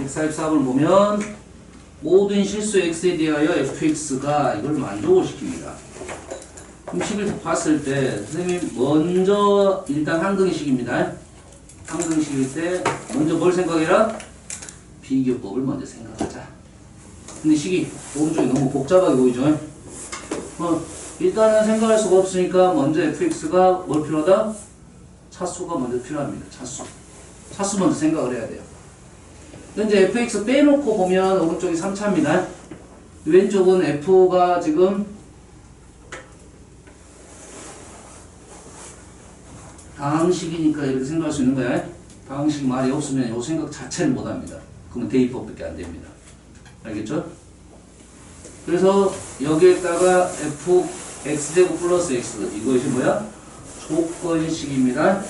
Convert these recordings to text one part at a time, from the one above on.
144번 보면 모든 실수 x에 대하여 fx가 이걸 만족을 시킵니다. 그럼 식을 봤을 때 선생님 먼저 일단 항등식입니다. 항등식일 때 먼저 뭘 생각해라? 비교법을 먼저 생각하자. 근데 식이 오른쪽이 너무 복잡하게 보이죠? 일단은 생각할 수가 없으니까 먼저 fx가 뭘 필요하다? 차수가 먼저 필요합니다. 차수 먼저 생각을 해야 돼요. 현재 fx 빼놓고 보면 오른쪽이 3차입니다. 왼쪽은 f가 지금 다항식이니까 이렇게 생각할 수 있는 거야. 다항식 말이 없으면 이 생각 자체를 못합니다. 그러면 대입법밖에 안 됩니다. 알겠죠? 그래서 여기에다가 fx제곱 플러스 x 이것이 뭐야? 조건식입니다.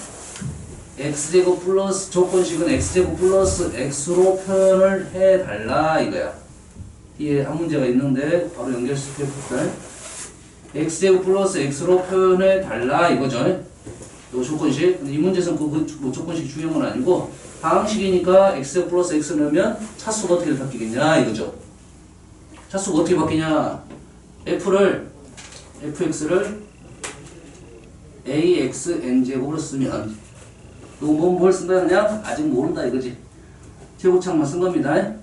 x제곱 플러스 조건식은 x제곱 플러스 x로 표현을 해달라 이거야. 뒤에 한 문제가 있는데 바로 연결시켜볼까요? x제곱 플러스 x로 표현해달라 이거죠. 요 조건식. 이 문제에서는 뭐 조건식 중요한 건 아니고 다항식이니까 x제곱 플러스 x 넣으면 차수가 어떻게 바뀌겠냐 이거죠. 차수가 어떻게 바뀌냐? fx를 axn제곱으로 쓰면 이거 뭘 쓴다 그냥? 아직 모른다 이거지. 최고창만 쓴 겁니다.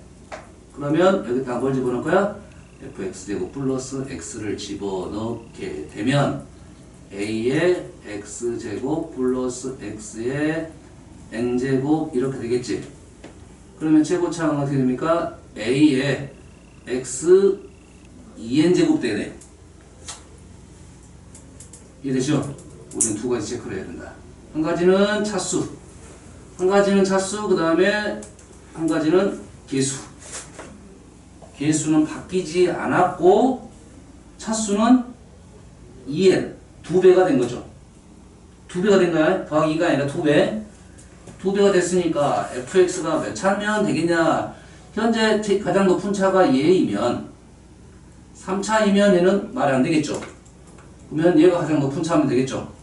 그러면 여기다 뭘 집어넣을 거야? fx제곱 플러스 x를 집어넣게 되면 a의 x제곱 플러스 x의 n제곱 이렇게 되겠지. 그러면 최고창은 어떻게 됩니까? a의 x 2n제곱 되네. 이해되죠? 우리는 두 가지 체크를 해야 된다. 한 가지는 차수, 그 다음에 한 가지는 계수. 계수는 바뀌지 않았고 차수는 2n, 2배가 된 거죠. 2배가 된 거야. 더하기 2가 아니라 2배. 2배가 됐으니까 fx가 몇 차면 되겠냐. 현재 가장 높은 차가 얘이면 3차이면 얘는 말이 안 되겠죠. 그러면 얘가 가장 높은 차면 되겠죠.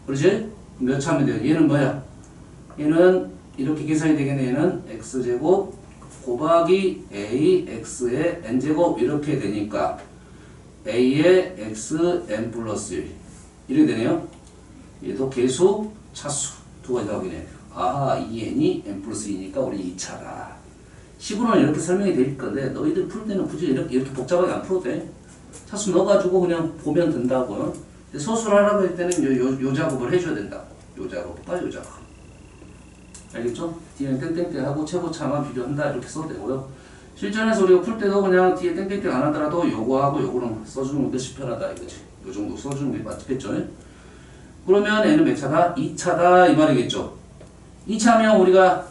그렇지? 몇 차면 돼요? 얘는 뭐야? 얘는 이렇게 계산이 되겠네. 얘는 x제곱 곱하기 a x의 n제곱 이렇게 되니까 a의 x n 플러스 1 이렇게 되네요. 얘도 계수, 차수 두 가지 나오겠네. 아하, 2n이 n 플러스 2니까 우리 2차다. 식으로는 이렇게 설명이 될 건데 너희들 풀 때는 굳이 이렇게 복잡하게 안 풀어도 돼. 차수 넣어가지고 그냥 보면 된다고요. 소수를 하라고 할 때는 요 작업을 해줘야 된다. 요 작업. 알겠죠? 뒤에 땡땡땡 하고 최고차만 비교한다. 이렇게 써도 되고요. 실전에서 우리가 풀 때도 그냥 뒤에 땡땡땡 안 하더라도 요거하고 요거는 써주는 게 편하다 이거지. 요 정도 써주는 게 맞겠죠? 그러면 얘는 몇 차다? 2차다 이 말이겠죠? 2차면 우리가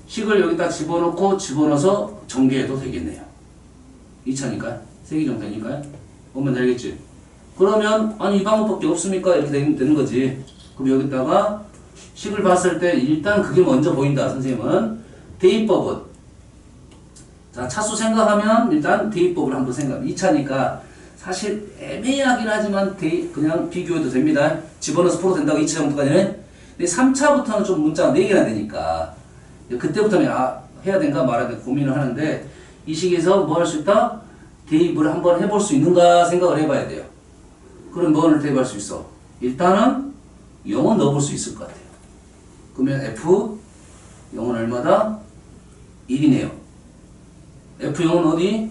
식을 여기다 집어넣어서 전개해도 되겠네요. 2차니까. 세기 정도니까요. 보면 되겠지? 그러면 아니 이 방법밖에 없습니까? 이렇게 되는 거지. 그럼 여기다가 식을 봤을 때 일단 그게 먼저 보인다. 선생님은 대입법은 자 차수 생각하면 일단 대입법을 한번 생각. 2차니까 사실 애매하긴 하지만 그냥 비교해도 됩니다. 집어넣어서 풀어도 된다고 2차 정도까지는. 근데 3차부터는 좀 문자가 4개나 되니까 그때부터는 해야 된가 말아야 된가 고민을 하는데 이 시기에서 뭐 할 수 있다? 대입을 한번 해볼 수 있는가 생각을 해봐야 돼요. 그럼 뭐를 대입할 수 있어? 일단은 0은 넣어볼 수 있을 것 같아요. 그러면 f 0은 얼마다? 1이네요. f0은 어디?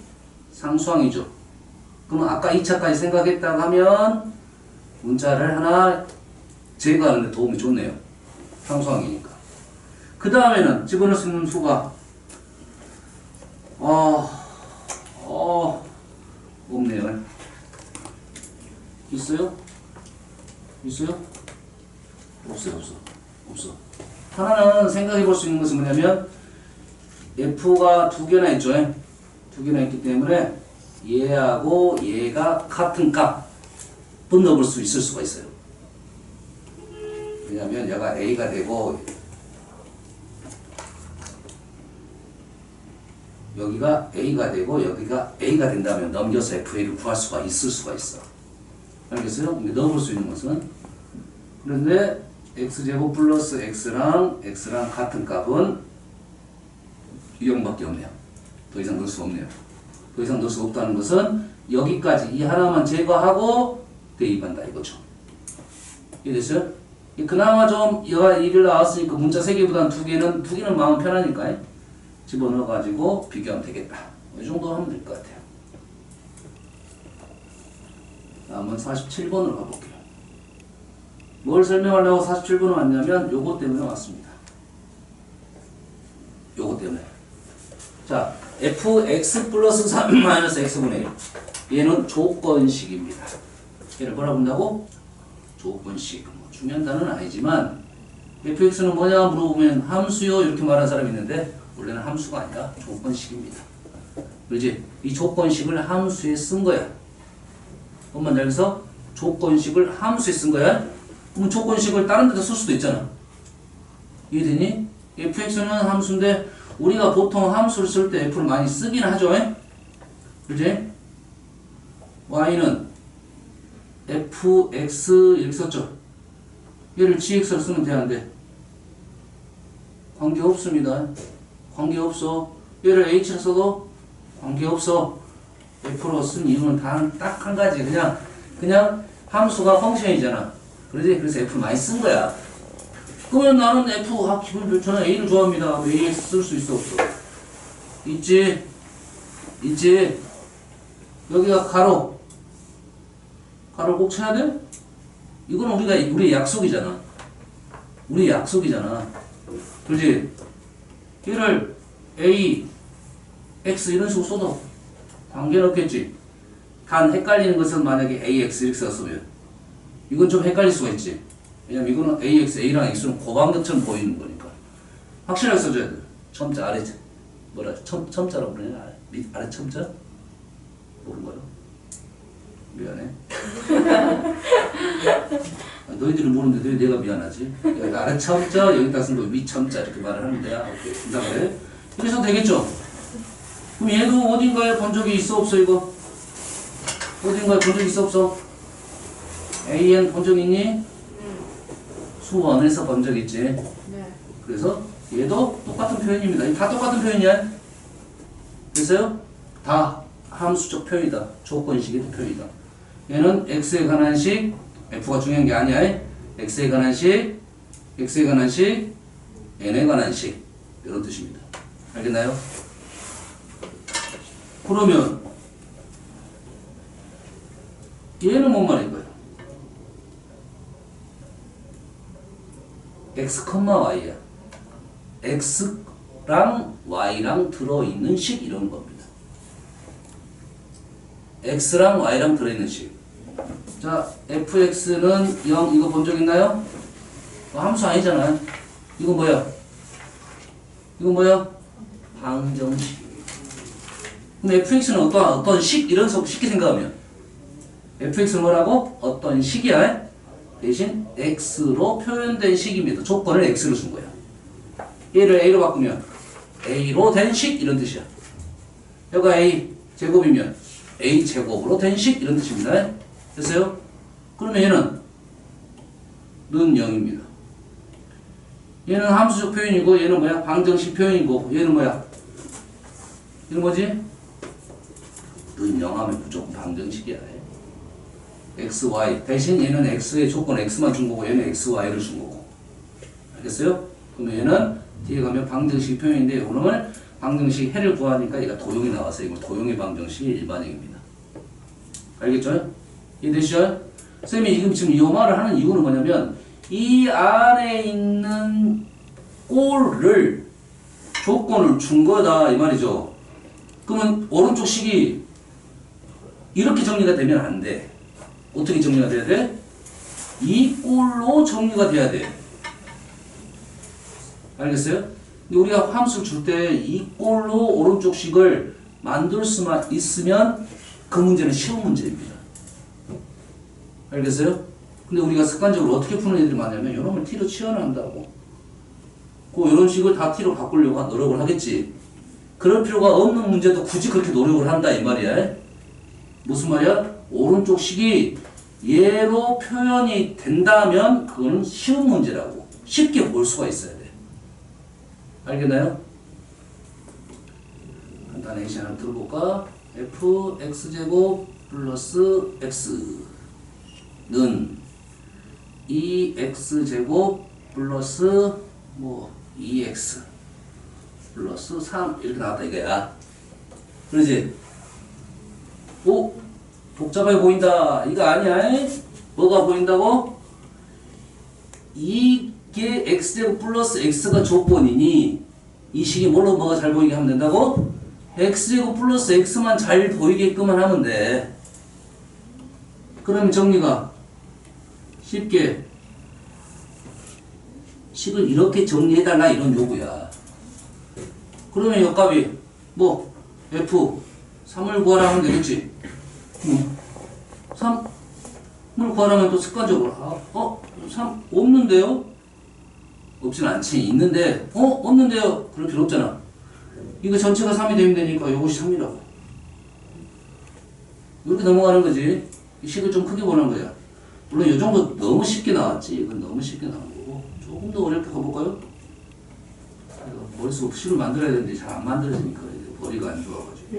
상수항이죠. 그럼 아까 2차까지 생각했다고 하면 문자를 하나 제거하는 데 도움이 좋네요. 상수항이니까. 그 다음에는 집어넣을 수 있는 수가 없네요. 있어요? 없어. 하나는 생각해 볼 수 있는 것은 뭐냐면 f가 두 개나 있죠. 두 개나 있기 때문에 얘하고 얘가 같은 값은 넣을 수 있을 수가 있어요. 왜냐면 얘가 a가 되고 여기가 a가 되고 여기가 a가 된다면 넘겨서 fa를 구할 수가 있을 수가 있어. 알겠어요? 넣어볼 수 있는 것은 그런데 x제곱 플러스 x랑 같은 값은 0밖에 없네요. 더 이상 넣을 수가 없네요. 더 이상 넣을 수가 없다는 것은 여기까지 이 하나만 제거하고 대입한다 이거죠. 이해됐어요? 그나마 좀 얘가 1을 나왔으니까 문자 3개보다는 2개는 마음 편하니까 집어넣어가지고 비교하면 되겠다. 이 정도 하면 될 것 같아요. 다음은 47번으로 가볼게요. 뭘 설명하려고 47번을 왔냐면 요거 때문에 왔습니다. 요거 때문에. 자, fx 플러스 3 마이너스 x분의 1. 얘는 조건식입니다. 얘를 뭐라 본다고? 조건식. 뭐 중요한 단어는 아니지만 fx는 뭐냐 물어보면 함수요 이렇게 말하는 사람이 있는데 원래는 함수가 아니라 조건식입니다. 그렇지? 이 조건식을 함수에 쓴 거야. 엄마 여기서 조건식을 함수에 쓴 거야. 그럼 조건식을 다른 데다 쓸 수도 있잖아. 이해되니? fx는 함수인데 우리가 보통 함수를 쓸 때 f를 많이 쓰긴 하죠. 그렇지? y는 fx 이렇게 썼죠. 얘를 gx로 쓰면 되는데 관계없습니다. 관계없어. 얘를 h로 써도 관계없어. f로 쓴 이유는 딱 한 가지. 그냥 함수가 펑션이잖아. 그러지? 그래서 f 많이 쓴 거야. 그러면 나는 f, 기분 좋잖아. a를 좋아합니다. ax 쓸 수 있어, 없어? 있지. 여기가 가로. 가로 꼭 쳐야 돼? 이건 우리의 약속이잖아. 우리 약속이잖아. 그렇지? 얘를 a, x 이런 식으로 써도 관계는 없겠지. 단 헷갈리는 것은 만약에 ax 이렇게 썼으면 이건 좀 헷갈릴 수가 있지. 왜냐면 이거는 ax, a랑 x는 고방도처럼 보이는 거니까 확실하게 써줘야 돼. 첨자 아래 뭐라 첨자라고 그러냐? 아래 첨자? 모르는 거요? 미안해. 너희들은 모르는데 왜 내가 미안하지? 여기 아래 첨자, 여기다 쓴 거 위 첨자 이렇게 말을 하면 돼. 오케이. 그래. 그래서 되겠죠? 그럼 얘도 어딘가에 본 적이 있어 없어 이거? 어딘가에 본 적 있어 없어? AN 본 적 있니? 수원에서 본 적 있지? 네. 그래서 얘도 똑같은 표현입니다. 다 똑같은 표현이야. 됐어요? 다 함수적 표현이다. 조건식의 표현이다. 얘는 x에 관한 식, f가 중요한 게 아니야. x에 관한 식, x에 관한 식, n에 관한 식 이런 뜻입니다. 알겠나요? 그러면 얘는 뭔 말인 거예요? x, y야. x랑 y랑 들어있는 식 이런 겁니다. x랑 y랑 들어있는 식. 자, fx는 0 이거 본 적 있나요? 함수 아니잖아요. 이거 뭐야? 방정식. 그럼 fx는 어떤 식 이런 식 쉽게 생각하면 fx는 뭐라고? 어떤 식이야. 대신 x로 표현된 식입니다. 조건을 x로 준 거야. 얘를 a로 바꾸면 a로 된 식 이런 뜻이야. 여기가 a 제곱이면 a 제곱으로 된 식 이런 뜻입니다. 됐어요? 그러면 얘는 는 0입니다. 얘는 함수적 표현이고 얘는 뭐야? 방정식 표현이고 얘는 뭐야? 얘는 뭐지? 는 0 하면 무조건 방정식이야. x, y 대신 얘는 x의 조건 x만 준 거고 얘는 x, y를 준 거고. 알겠어요? 그러면 얘는 뒤에 가면 방정식 표현인데 오늘 방정식 해를 구하니까 얘가 도형이 나와서 이거 도형의 방정식이 일반형입니다. 알겠죠? 이해되시죠? 쌤이 지금 이 말을 하는 이유는 뭐냐면 이 안에 있는 꼴을 조건을 준 거다 이 말이죠. 그러면 오른쪽 식이 이렇게 정리가 되면 안 돼. 어떻게 정리가 돼야 돼? 이 꼴로 정리가 돼야 돼. 알겠어요? 근데 우리가 함수를 줄 때 이 꼴로 오른쪽 식을 만들 수만 있으면 그 문제는 쉬운 문제입니다. 알겠어요? 근데 우리가 습관적으로 어떻게 푸는 애들이 많냐면 이런 걸 t로 치환한다고. 이런 식을 다 t로 바꾸려고 노력을 하겠지. 그럴 필요가 없는 문제도 굳이 그렇게 노력을 한다 이 말이야. 무슨 말이야? 오른쪽 식이 얘로 표현이 된다면 그거는 쉬운 문제라고. 쉽게 볼 수가 있어야 돼. 알겠나요? 일단 A시 하나 들어볼까? f x제곱 플러스 x는 2x제곱 플러스 뭐 2x 플러스 3 이렇게 나왔다 이거야. 그러지? 오? 복잡해 보인다. 이거 아니야? 뭐가 보인다고? 이게 x제곱 플러스 x가 조건이니 이 식이 뭘로 뭐가 잘 보이게 하면 된다고? x제곱 플러스 x만 잘 보이게끔만 하면 돼. 그러면 정리가 쉽게 식을 이렇게 정리해달라 이런 요구야. 그러면 역값이 뭐 f 3을 구하라 하면 되겠지. 3을 구하라면 또 습관적으로 3 없는데요? 없진 않지. 있는데 없는데요? 그럴 필요 없잖아. 이거 전체가 3이 되면 되니까 이것이 3이라고. 이렇게 넘어가는 거지. 이 식을 좀 크게 보는 거야. 물론 이 정도 너무 쉽게 나왔지. 이건 너무 쉽게 나온 거고. 조금 더 어렵게 가볼까요? 머릿속 식을 만들어야 되는데 잘 안 만들어지니까 머리가 안 좋아가지고.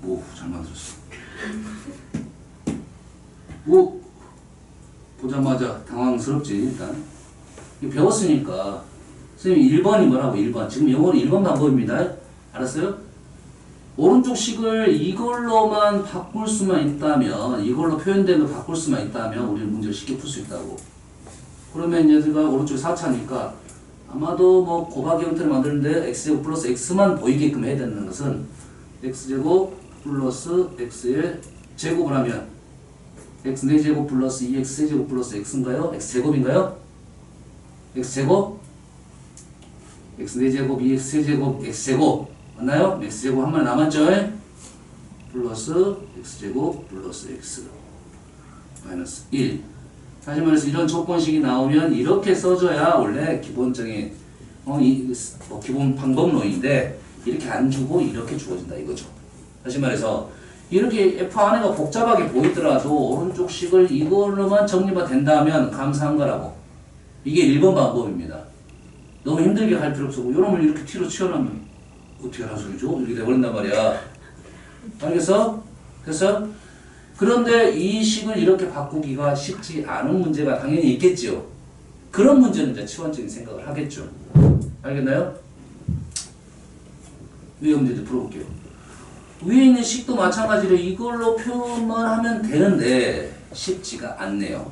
오, 잘 만들었어. 오, 보자마자 당황스럽지, 일단. 이거 배웠으니까. 선생님, 1번이 뭐라고, 1번. 지금 영어는 1번 방법입니다. 알았어요? 오른쪽 식을 이걸로만 바꿀 수만 있다면, 이걸로 표현된 걸 바꿀 수만 있다면, 우리는 문제를 쉽게 풀 수 있다고. 그러면 얘들가 오른쪽이 4차니까, 아마도 뭐 곱하기 형태를 만드는데, x제곱 플러스 x만 보이게끔 해야 되는 것은, x제곱 플러스 x의 제곱을 하면 x 4제곱 플러스 2x 세제곱 플러스 x인가요? x제곱인가요? x제곱? x 4제곱 2x 세제곱 x제곱 맞나요? x제곱 한 마리 남았죠? 플러스 x제곱 플러스 x 마이너스 1. 다시 말해서 이런 조건식이 나오면 이렇게 써줘야 원래 기본적인 기본 방법론인데 이렇게 안 주고 이렇게 주어진다 이거죠. 다시 말해서 이렇게 f 안에가 복잡하게 보이더라도 오른쪽 식을 이걸로만 정리가 된다면 감사한 거라고. 이게 1번 방법입니다. 너무 힘들게 할 필요 없고 요놈을 이렇게 t로 치워놓으면 어떻게 하는 소리죠? 이렇게 돼버린단 말이야. 알겠어? 됐어? 그런데 이 식을 이렇게 바꾸기가 쉽지 않은 문제가 당연히 있겠지요. 그런 문제는 이제 치환적인 생각을 하겠죠. 알겠나요? 위에 문제 이제 풀어볼게요. 위에 있는 식도 마찬가지로 이걸로 표현만 하면 되는데 쉽지가 않네요.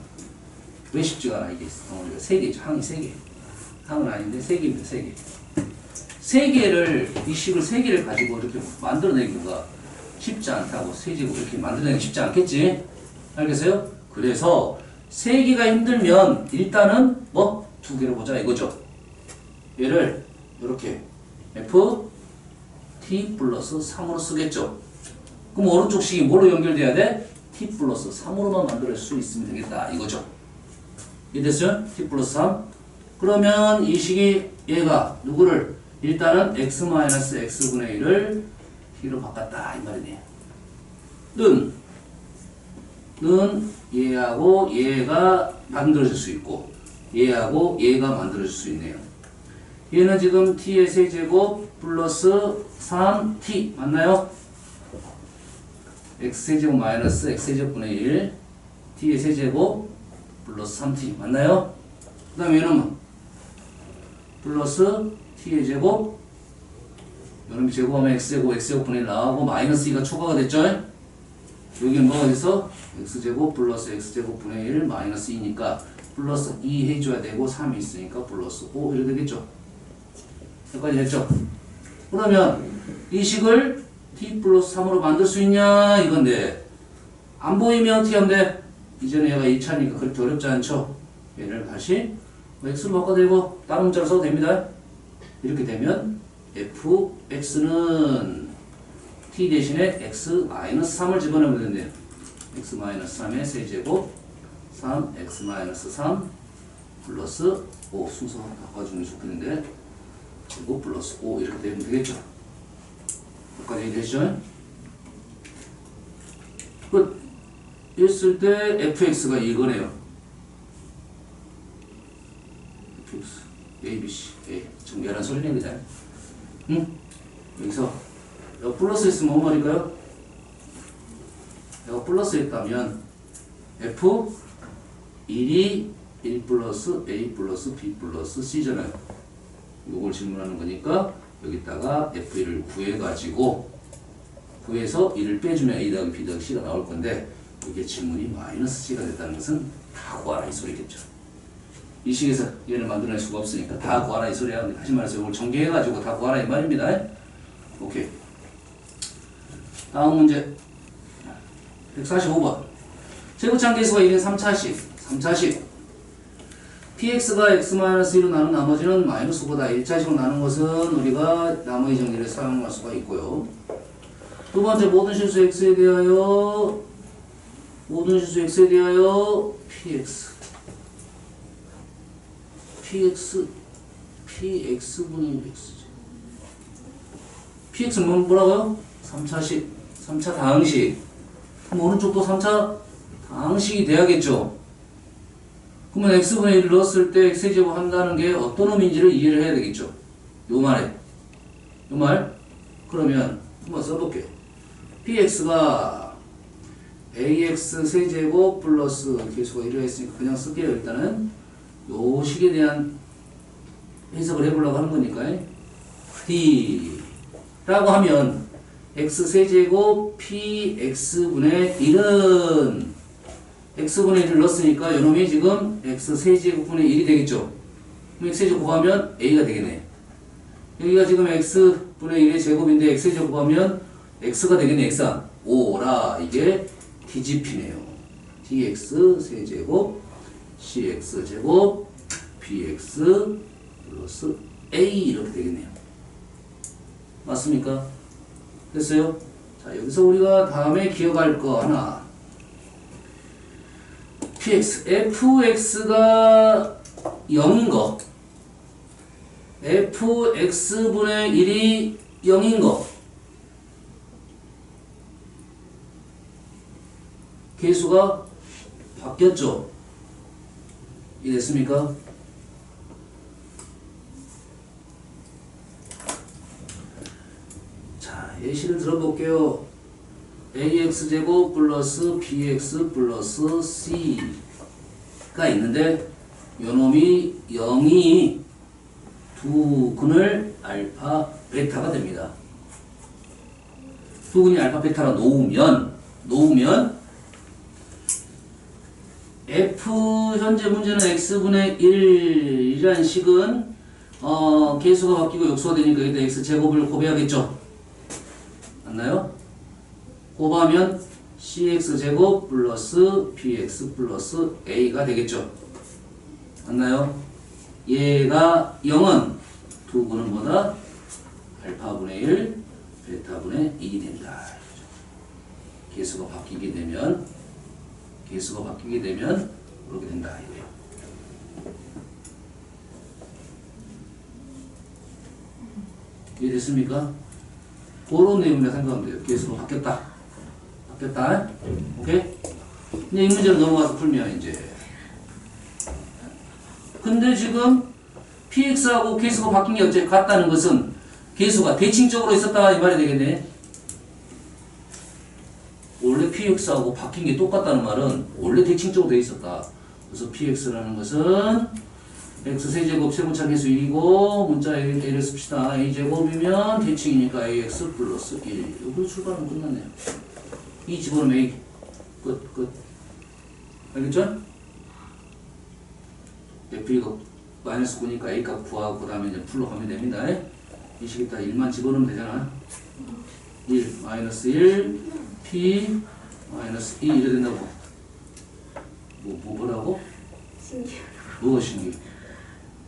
왜 쉽지가 않아? 이게 3개죠. 항이 3개. 항은 아닌데 3개입니다. 3개. 3개를 이 식을 3개를 가지고 이렇게 만들어내기가 쉽지 않다고. 세제곱 이렇게 만들어내기 쉽지 않겠지? 알겠어요? 그래서 3개가 힘들면 일단은 뭐 2개로 보자 이거죠. 얘를 이렇게 f t 플러스 3으로 쓰겠죠. 그럼 오른쪽 식이 뭐로 연결돼야 돼? t 플러스 3으로만 만들 수 있으면 되겠다 이거죠. 이해됐어요? t 플러스 3. 그러면 이 식이 얘가 누구를 일단은 x-x분의 1을 t로 바꿨다 이 말이네요. 는 얘하고 얘가 만들어질 수 있고 얘하고 얘가 만들어질 수 있네요. 얘는 지금 t의 세제곱 플러스 3t 맞나요? x세제곱 마이너스 x세제곱분의 1 t의 세제곱 플러스 3t 맞나요? 그 다음에 얘는 플러스 t의 제곱 여러분 제곱하면 x제곱 x제곱분의 1 나오고 마이너스 2가 초과가 됐죠? 여기는 뭐가 됐어? x제곱 플러스 x제곱분의 1 마이너스 2니까 플러스 2 해줘야 되고 3이 있으니까 플러스 5 이렇게 되겠죠? 여기까지 됐죠? 그러면 이 식을 t 플러스 3으로 만들 수 있냐 이건데 안 보이면 어떻게 하면 돼? 이전에 얘가 2차니까 그렇게 어렵지 않죠? 얘를 다시 x로 바꿔대고 다른 문자로 써도 됩니다. 이렇게 되면 fx는 t 대신에 x-3을 집어넣으면 되는데요. x-3의 세제곱 3x-3 플러스 5 순서 바꿔주면 좋겠는데 그리고 플러스 5 이렇게 되면 되겠죠. 여기까지 되시죠? 끝. 했을 때 fx가 이거네요. fx a, b, c, a 정렬한 소리네 그냥. 응? 여기서 여기 플러스 했으면 뭔 말일까요? 내가 플러스 했다면 f 1이 1 플러스 a 플러스 b 플러스 c잖아요. 요걸 질문하는 거니까 여기다가 f1을 구해가지고 구해서 1을 빼주면 a 더하기 b 더하기 c가 나올 건데 이게 질문이 마이너스 c가 됐다는 것은 다 구하라 이 소리겠죠. 이 식에서 얘를 만들어낼 수가 없으니까 다 구하라 이 소리야. 다시 말해서 이걸 정리해가지고 다 구하라 이 말입니다. 오케이. 다음 문제 145번 제곱창 계수가 1인 3차식 px가 x-1로 나눈 나머지는 마이너스 5다. 1차식으로 나눈 것은 우리가 나머지 정리를 사용할 수가 있고요. 두 번째 모든 실수 x에 대하여 px분의 1x px는 뭐라고요? 3차식 3차 다항식. 그럼 오른쪽도 3차 다항식이 돼야겠죠. 그러면 x분의 1을 넣었을 때 x제곱 한다는 게 어떤 의미인지를 이해를 해야 되겠죠. 요 말. 그러면 한번 써볼게요. px가 ax 세제곱 플러스 계수가 1을 했으니까 그냥 쓸게요. 일단은 요 식에 대한 해석을 해보려고 하는 거니까 d 라고 하면 x 세제곱 px분의 1은 x분의 1을 넣었으니까 요놈이 지금 x 세제곱분의 1이 되겠죠. 그럼 x 세제곱 곱하면 a가 되겠네. 여기가 지금 x분의 1의 제곱인데 x 세제곱 곱하면 x가 되겠네. x가 5라 이게 뒤집히네요. dx 세제곱 cx 제곱 bx 플러스 a 이렇게 되겠네요. 맞습니까? 됐어요? 자, 여기서 우리가 다음에 기억할 거 하나. fx가 0인 거. fx분의 1이 0인 거. 계수가 바뀌었죠? 이해됐습니까? 자, 예시를 들어볼게요. ax제곱 플러스 bx 플러스 c가 있는데 요놈이 0이 두 근을 알파 베타가 됩니다. 두 근이 알파 베타로 놓으면 f 현재 문제는 x분의 1이라는 식은 계수가 바뀌고 역수가 되니까 일단 x제곱을 곱해야겠죠. 맞나요? 곱하면 cx제곱 플러스 bx 플러스 a가 되겠죠. 맞나요? 얘가 0은 두 근은 뭐다? 알파분의 1, 베타분의 2이 된다. 계수가 바뀌게 되면 그렇게 된다 이거예요. 이해됐습니까? 그런 내용이라 생각하면 돼요. 계수가 바뀌었다. 오케이? 이제 이 문제를 넘어가서 풀면 이제. 근데 지금 px하고 계수가 바뀐 게 어째 같다는 것은 계수가 대칭적으로 있었다 이 말이 되겠네. 원래 px하고 바뀐 게 똑같다는 말은 원래 대칭적으로 되어 있었다. 그래서 px라는 것은 x 세제곱 세분차 계수 1이고 문자 a를 씁시다. a제곱이면 대칭이니까 ax 플러스 1. 이걸로 출발하면 끝났네요. 이 집어넣으면 a 끝. 알겠죠? f가 마이너스 9니까 a 값 구하고 그 다음에 이제 풀로 가면 됩니다. 이 식에다 1만 집어넣으면 되잖아. 1 마이너스 1 p 마이너스 2 이래 된다고. 뭐라고? 신기해. 뭐가 신기해?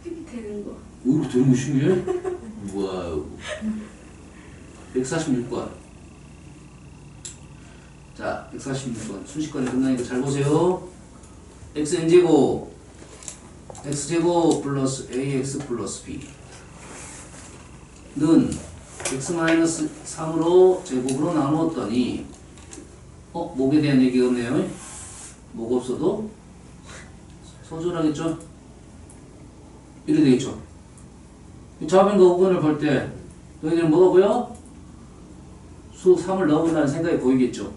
이렇게 되는 거. 이렇게 되는 거 신기해? 와우. 146번. 자, 146번. 순식간에 끝나니까 잘 보세요. xn제곱 x제곱 플러스 ax 플러스 b는 x-3으로 제곱으로 나누었더니 목에 대한 얘기가 없네요. 뭐가 없어도 소중하겠죠? 이래 되겠죠? 좌변과 우변을 볼 때 너희들은 뭐가 보여? 수 3을 넣어본다는 생각이 보이겠죠?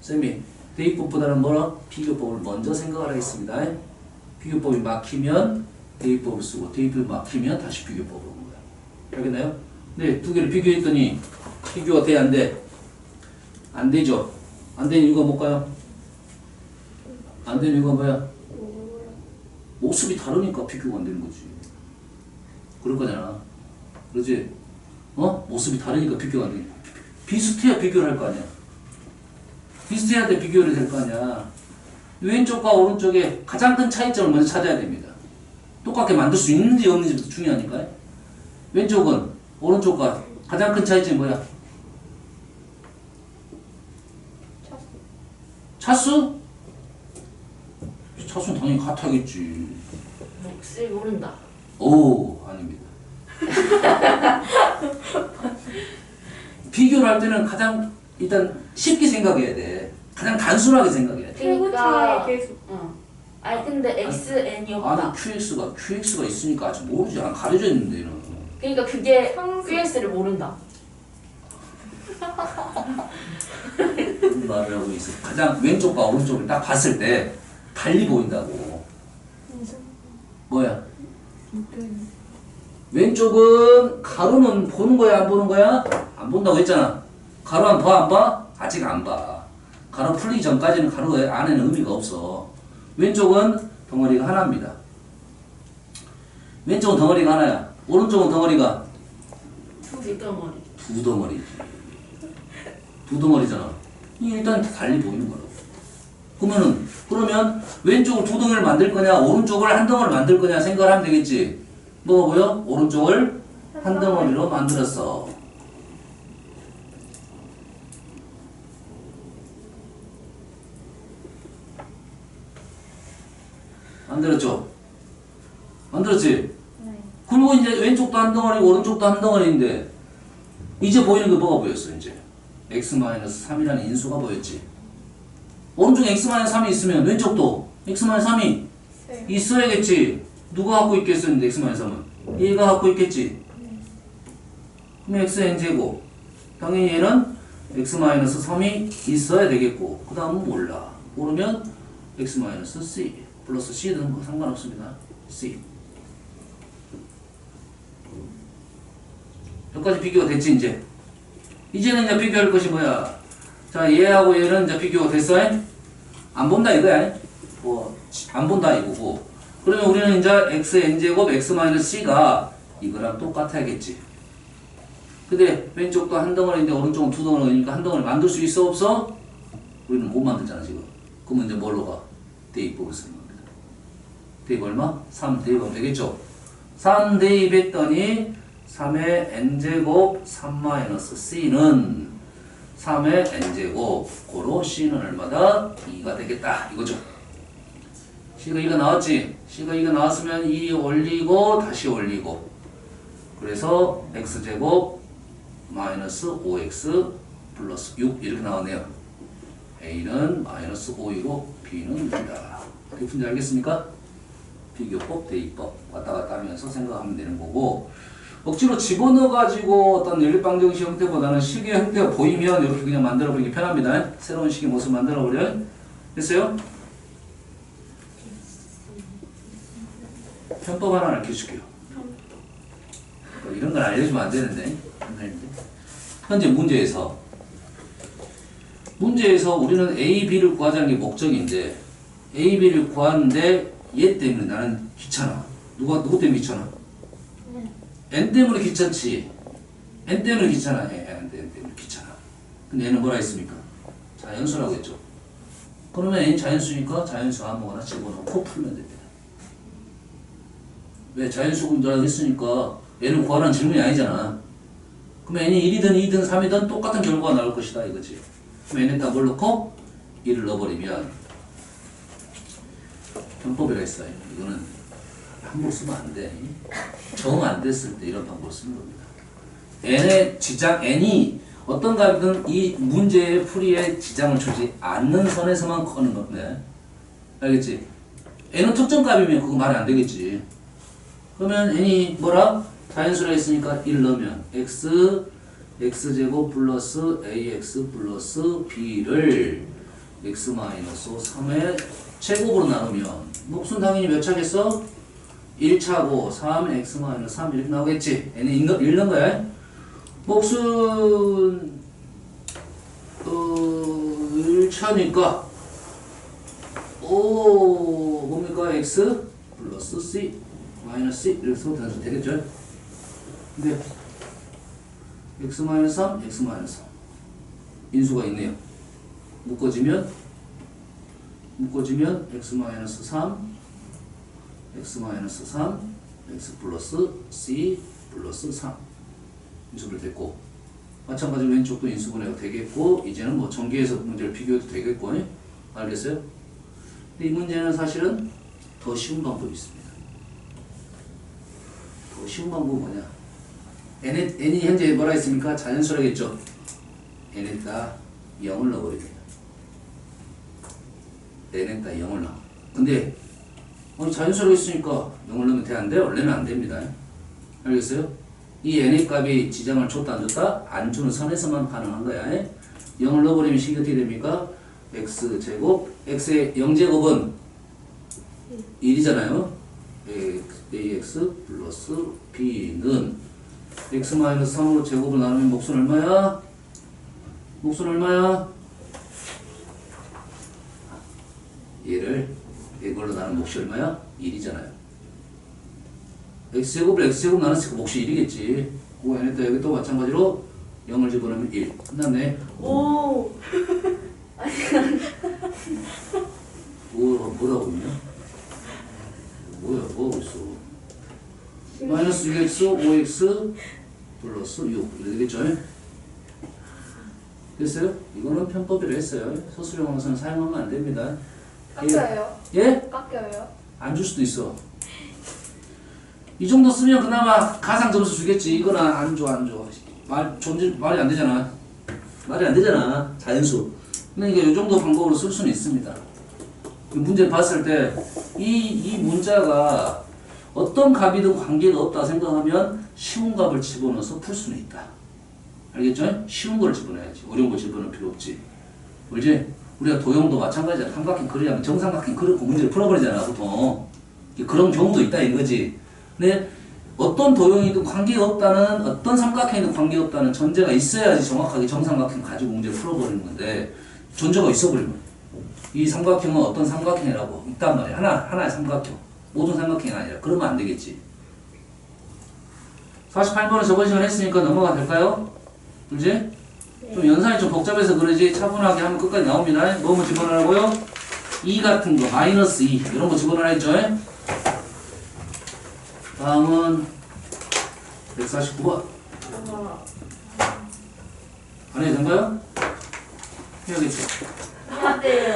쌤이 대입법보다는 뭐라? 비교법을 먼저 생각을 하겠습니다. 비교법이 막히면 대입법을 쓰고 대입법이 막히면 다시 비교법을 오는 거야. 알겠나요? 네, 두 개를 비교했더니 비교가 돼? 안 돼? 안 되죠? 안 되는 이유가 뭘까요? 안 되는 이유가 뭐야? 모습이 다르니까 비교가 안 되는 거지. 그럴 거잖아. 그렇지? 모습이 다르니까 비교가 안 되니까. 비슷해야 비교를 할 거 아니야. 비슷해야 돼 비교를 될 거 아니야. 왼쪽과 오른쪽에 가장 큰 차이점을 먼저 찾아야 됩니다. 똑같게 만들 수 있는지 없는지부터 중요하니까요. 왼쪽은 오른쪽과 가장 큰 차이점이 뭐야? 차수? 차수는 당연히 같아야겠지. 몫을 모른다. 오, 아닙니다. 비교를 할 때는 가장 일단 쉽게 생각해야 돼. 가장 단순하게 생각해야 돼. 그러니까 계속. 아니 근데 XN이 없다. 아니 QX가 있으니까 아직 모르지. 안 가려져 있는데 얘는. 그러니까 그게 QS를 모른다. 무슨 말을 하고 있어. 가장 왼쪽과 오른쪽을 딱 봤을 때 달리 보인다고. 뭐야? 왼쪽은 가로는 보는 거야 안 보는 거야? 안 본다고 했잖아. 가로는 봐 안 봐? 아직 안 봐. 가로 풀리기 전까지는 가로 안에는 의미가 없어. 왼쪽은 덩어리가 하나입니다. 왼쪽은 덩어리가 하나야. 오른쪽은 덩어리가 두 덩어리. 두 덩어리지. 두 덩어리잖아. 이게 일단 달리 보이는 거라고. 그러면 왼쪽을 두 덩어리를 만들 거냐, 오른쪽을 한 덩어리를 만들 거냐 생각을 하면 되겠지. 뭐가 보여? 오른쪽을 한 덩어리로 만들었어. 만들었죠? 만들었지? 네. 그리고 이제 왼쪽도 한 덩어리고 오른쪽도 한 덩어리인데 이제 보이는 게 뭐가 보였어 이제? x-3이라는 인수가 보였지. 오른쪽에 x-3이 있으면 왼쪽도 x-3이 있어야겠지. 누가 갖고 있겠어? 근데 x-3은 얘가 갖고 있겠지. 그럼 xn제곱 당연히 얘는 x-3이 있어야 되겠고 그 다음은 몰라. 모르면 x-c 플러스 c는 뭐 상관없습니다. c 여기까지 비교가 됐지 이제. 이제는 이제 비교할 것이 뭐야? 자, 얘하고 얘는 이제 비교가 됐어? 안 본다 이거야. 안 본다 이거고. 그러면 우리는 이제 xn제곱 x-c가 이거랑 똑같아야겠지. 근데 왼쪽도 한 덩어리인데 오른쪽은 두 덩어리니까 한 덩어리 만들 수 있어 없어? 우리는 못 만들잖아 지금. 그러면 이제 뭘로 가? 대입법을 쓰는 겁니다. 대입 얼마? 3 대입하면 되겠죠? 3 대입했더니 3의 n제곱 3-c는 3의 n제곱 고로 c는 얼마다? 2가 되겠다 이거죠. c가 2가 나왔지? c가 2가 나왔으면 2 올리고 다시 올리고 그래서 x제곱 마이너스 5x 플러스 6 이렇게 나왔네요. a는 마이너스 5이고 b는 6이다. 어떻게 푼지 알겠습니까? 비교법, 대입법 왔다 갔다 하면서 생각하면 되는 거고 억지로 집어넣어가지고 어떤 연립방정식 형태보다는 식의 형태가 보이면 이렇게 그냥 만들어버리기 편합니다. 새로운 식의 모습 만들어버려. 됐어요? 편법 하나 알려줄게요. 이런 걸 알려주면 안 되는데. 현재 문제에서 우리는 A, B를 구하자는 게 목적인데 A, B를 구하는데 얘 때문에 나는 귀찮아. 누구 때문에 귀찮아? N 때문에 귀찮지. N 때문에 귀찮아. N 때문에 귀찮아. 근데 얘는 뭐라 했습니까? 자연수라고 했죠. 그러면 N이 자연수니까 자연수 아무거나 집어넣고 풀면 됩니다. 왜? 자연수라고 했으니까 N을 구하라는 질문이 아니잖아. 그럼 N이 1이든 2든 3이든 똑같은 결과가 나올 것이다 이거지. 그럼 N에다 뭘 넣고 1을 넣어버리면 편법이라 했어요. 이거는 함부로 쓰면 안 돼. 정 안 됐을 때 이런 방법을 쓰는 겁니다. n의 지장, n이 어떤 값이든 이 문제의 풀이에 지장을 주지 않는 선에서만 커는 건데 알겠지? n은 특정값이면 그거 말이 안 되겠지. 그러면 n이 뭐라? 자연수라 했으니까 1 넣으면 x제곱 플러스 ax 플러스 b를 x-3의 제곱으로 나누면 몫은 당연히 몇 차겠어? 1차고 3x-3 이렇게 나오겠지? n은 1 넣은 거야. 몫은 1차니까 뭡니까? x 플러스 c 마이너스 c 이렇게 써도 되겠죠? 근데 x-3, x-3 인수가 있네요. 묶어지면 x-3 x 플러스 c 플러스 3 인수분 됐고, 마찬가지로 왼쪽도 인수분해가 되겠고, 이제는 뭐 전개해서 문제를 비교해도 되겠고, 알겠어요? 근데 이 문제는 사실은 더 쉬운 방법이 있습니다. 더 쉬운 방법은 뭐냐? n이 현재 뭐라 했습니까? 자연수라겠죠? n에다 0을 넣어버립니다. n에다 0을 넣어. 근데 자연수라고 했으니까 0을 넣으면 돼? 안 돼? 원래는 안 됩니다. 알겠어요? 이 n의 값이 지장을 줬다 안 줬다? 안 주는 선에서만 가능한 거야. 0을 넣어버리면 식이 어떻게 됩니까? x제곱, x의 0제곱은 1이잖아요. ax 플러스 b는 x-3으로 제곱을 나누면 몫은 얼마야? 몫은 얼마야? 얘를 이걸로 나누면 몫이 얼마야? 1이잖아요. x제곱을 x제곱 나눴으니까 몫이 1이겠지. 그 n에다 여기 또 마찬가지로 0을 집어넣으면 1. 끝났네. 오. 뭐라고 있냐? 뭐야, 뭐 하고 있어? 마이너스 6x, 5x, 플러스 6. 이렇게 되겠죠? 됐어요? 이거는 편법이라 했어요. 서술형 함수는 사용하면 안 됩니다. 깎여요? 예? 깎여요? 안 줄 수도 있어. 이 정도 쓰면 그나마 가상 점수 주겠지. 이거는 안 줘, 안 줘. 말이 안 되잖아. 말이 안 되잖아. 자연수. 그러니까 이 정도 방법으로 쓸 수는 있습니다. 문제를 봤을 때 이 문자가 어떤 값이든 관계가 없다 생각하면 쉬운 값을 집어넣어서 풀 수는 있다. 알겠죠? 쉬운 걸 집어넣어야지. 어려운 거 집어넣을 필요 없지. 그렇지? 우리가 도형도 마찬가지야. 삼각형 그리려면 정삼각형 그리고 문제를 풀어버리잖아, 보통. 그런 경우도 있다, 이거지. 근데 어떤 도형이든 관계가 없다는, 어떤 삼각형이든 관계가 없다는 전제가 있어야지 정확하게 정삼각형 가지고 문제를 풀어버리는 건데, 전제가 있어버리면 이 삼각형은 어떤 삼각형이라고 있단 말이야. 하나의 삼각형. 모든 삼각형이 아니라. 그러면 안 되겠지. 48번은 저번 시간 했으니까 넘어가 될까요? 그지? 좀 연산이 좀 복잡해서 그러지 차분하게 하면 끝까지 나옵니다. 뭐 집어넣으라고요? 2 같은 거, 마이너스 2 이런 거 집어넣어야 했죠? 다음은 149번. 안 해도 된가요? 해야겠죠. 해야 돼요.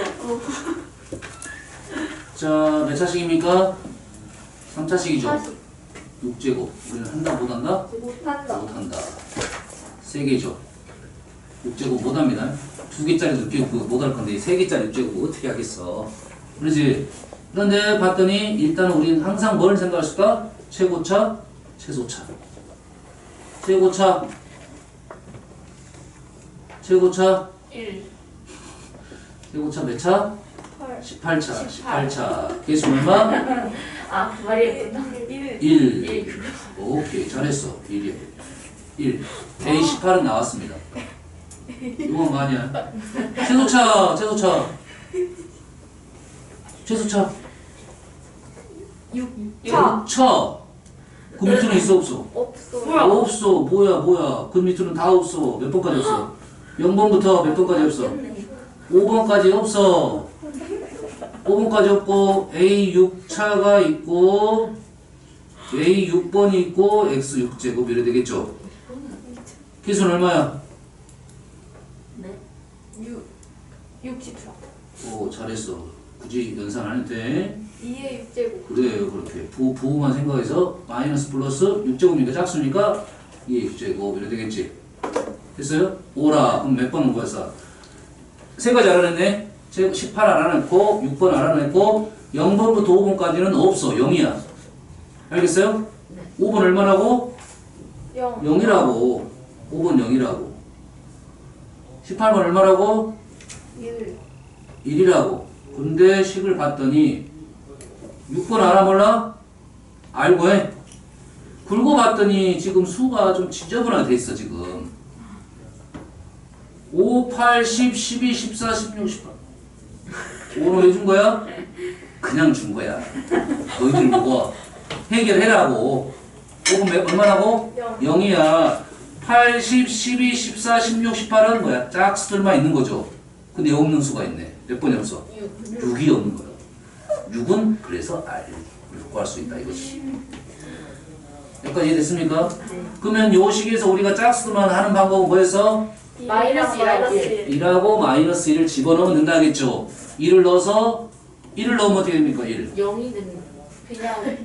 자, 몇 차식입니까? 3차식이죠? 6제곱. 우리는 한다 못한다? 못한다. 못한다. 3개죠. 6제곱 못합니다. 2개짜리 6제곱 못할 건데 3개짜리 6제곱 어떻게 하겠어. 그러지? 그런데 봤더니 일단 우리는 항상 뭘 생각할 수가? 최고차, 최소차. 최고차, 최고차, 1. 최고차 몇 차? 8. 18차. 18차. 개수 얼마? 아, 말이었구나. 1. 1. 오케이, 잘했어. 1이야. 1. A18은 나왔습니다. 이건 뭐 아니야? 최소차, 최소차. 최소차. 6차. 6차. 그 밑에는 있어, 없어? 없어. 뭐야? 없어. 뭐야. 그 밑에는 다 없어. 몇 번까지 없어? 0번부터 몇 번까지 없어? 5번까지 없어. 5번까지 없고 A6차가 있고 A6번이 있고 X6제곱 이래 되겠죠? 개수는 얼마야? 네. 64. 오, 잘했어. 굳이 연산 안 해도 돼. 2의 6제곱. 그래요, 그렇게. 부호만 생각해서 마이너스 플러스 6제곱이니까 짝수니까 2의 6제곱 이래 되겠지? 됐어요? 오라. 그럼 몇 번은 거였어? 세 가지 알아냈네? 18 알아냈고 6번 알아냈고 0번부터 5번까지는 없어. 0이야. 알겠어요? 5번 얼마라고? 0. 0이라고. 5번 0이라고. 18번 얼마라고? 1. 1이라고. 근데 식을 봤더니 6번 알아 몰라? 알고 해. 긁어봤더니 지금 수가 좀 지저분하게 돼 있어 지금. 5, 8, 10, 12, 14, 16, 18. 5는 왜 준 거야? 그냥 준 거야. 너희들 보고 해결해라고. 5분 얼마라고? 0. 0이야. 8, 10, 12, 14, 16, 18은 뭐야? 짝수들만 있는 거죠. 근데 없는 수가 있네. 몇 번이 없어? 6이 없는 거야. 6은 그래서 R을 구할 수 있다 이거지. 여기까지 이해됐습니까? 그러면 요 식에서 우리가 짝수들만 하는 방법은 뭐였어? 마이너스 1. 1하고 마이너스 1을 집어넣으면 된다겠죠. 1을 넣어서 1을 넣으면 어떻게 됩니까? 1. 0이 되는 그냥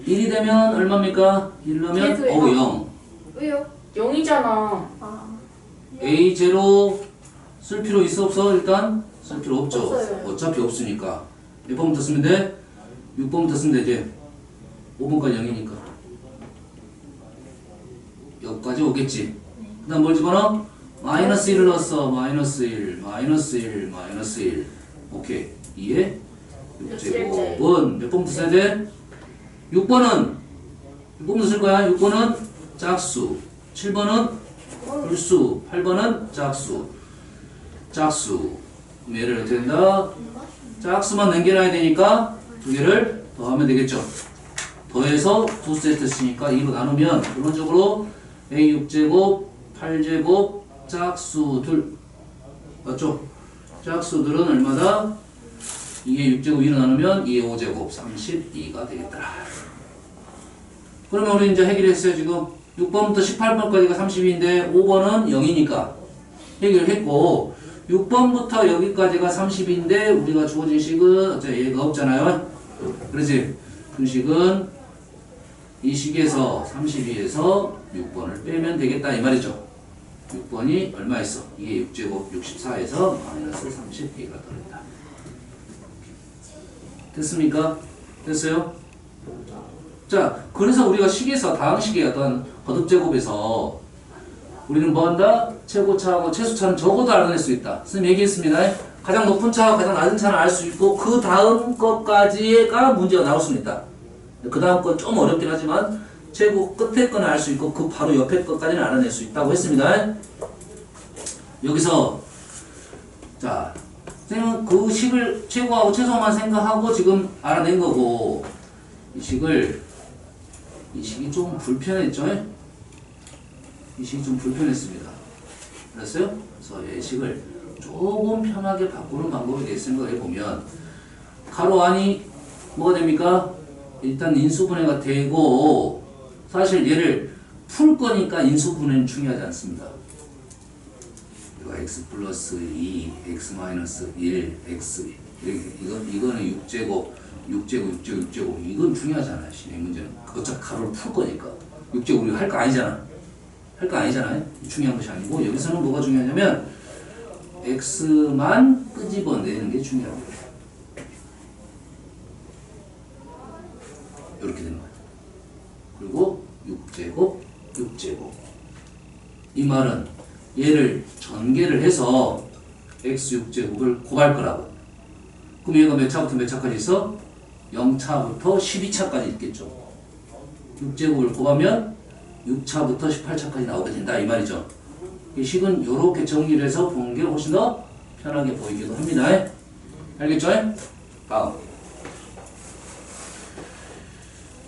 1이 되면 얼마입니까? 1 넣으면 계속 0. 왜요? 0이잖아. 아. A0 쓸 필요 있어 없어? 일단 쓸 필요 없죠. 없어요. 어차피 없으니까. 몇 번부터 쓰면 돼? 6번부터 쓰면 되지. 5번까지 0이니까. 여기까지 오겠지. 그 다음 뭘 집어넣어? 마이너스 1을 넣었어. 마이너스 1, 마이너스 1, 마이너스 1. 오케이. 2에 6제곱은 몇 번부터 써야 돼? 6번은 6번부터 쓸 거야. 6번은 짝수. 7번은 불수. 8번은 짝수. 짝수. 그럼 얘를 어떻게 된다? 짝수만 남겨놔야 되니까 두 개를 더하면 되겠죠. 더해서 두 세트 쓰니까 2로 나누면 기본적으로 A 6제곱, 8제곱, 짝수들 맞죠? 짝수들은 얼마다? 2의 6제곱 2로 나누면 2의 5제곱 32가 되겠다. 그러면 우리 이제 해결했어요 지금. 6번부터 18번까지가 30인데 5번은 0이니까 해결했고 6번부터 여기까지가 30인데 우리가 주어진 식은 얘가 없잖아요. 그렇지? 그 식은 이 식에서 32에서 6번을 빼면 되겠다 이 말이죠. 6번이 얼마 있어? 2의 6제곱 64에서 마이너스 32가 더했다. 됐습니까? 됐어요? 자, 그래서 우리가 식에서 다항식의 어떤 거듭제곱에서 우리는 뭐 한다? 최고차하고 최소차는 적어도 알아낼 수 있다. 선생님 얘기했습니다. 가장 높은 차와 가장 낮은 차는 알 수 있고 그 다음 것까지가 문제가 나올 수는 있다. 그 다음 건 좀 어렵긴 하지만 최고 끝에 거는 알 수 있고 그 바로 옆에 것까지는 알아낼 수 있다고 했습니다. 여기서 자, 선생님은 그 식을 최고하고 최소만 생각하고 지금 알아낸 거고 이 식이 좀 불편했죠? 이 식이 좀 불편했습니다. 그랬어요? 그래서 이 식을 조금 편하게 바꾸는 방법에 대해 생각해 보면 가로 안이 뭐가 됩니까? 일단 인수분해가 되고 사실 얘를 풀 거니까 인수분해는 중요하지 않습니다. 이거 x 플러스 2, x 마이너스 1, x 이거는 6제곱 이건 중요하잖아요. 이 문제는 어차피 가로를 풀 거니까 6제곱 우리가 할 거 아니잖아. 할 거 아니잖아요. 중요한 것이 아니고 여기서는 뭐가 중요하냐면 x만 끄집어내는 게 중요합니다. 이렇게 되는 거예요. 그리고 6제곱 이 말은 얘를 전개를 해서 x 6제곱을 곱할 거라고. 그럼 얘가 몇 차부터 몇 차까지 있어? 0차부터 12차까지 있겠죠. 6제곱을 곱하면 6차부터 18차까지 나오게 된다 이 말이죠. 이 식은 이렇게 정리를 해서 보는 게 훨씬 더 편하게 보이기도 합니다. 알겠죠? 다음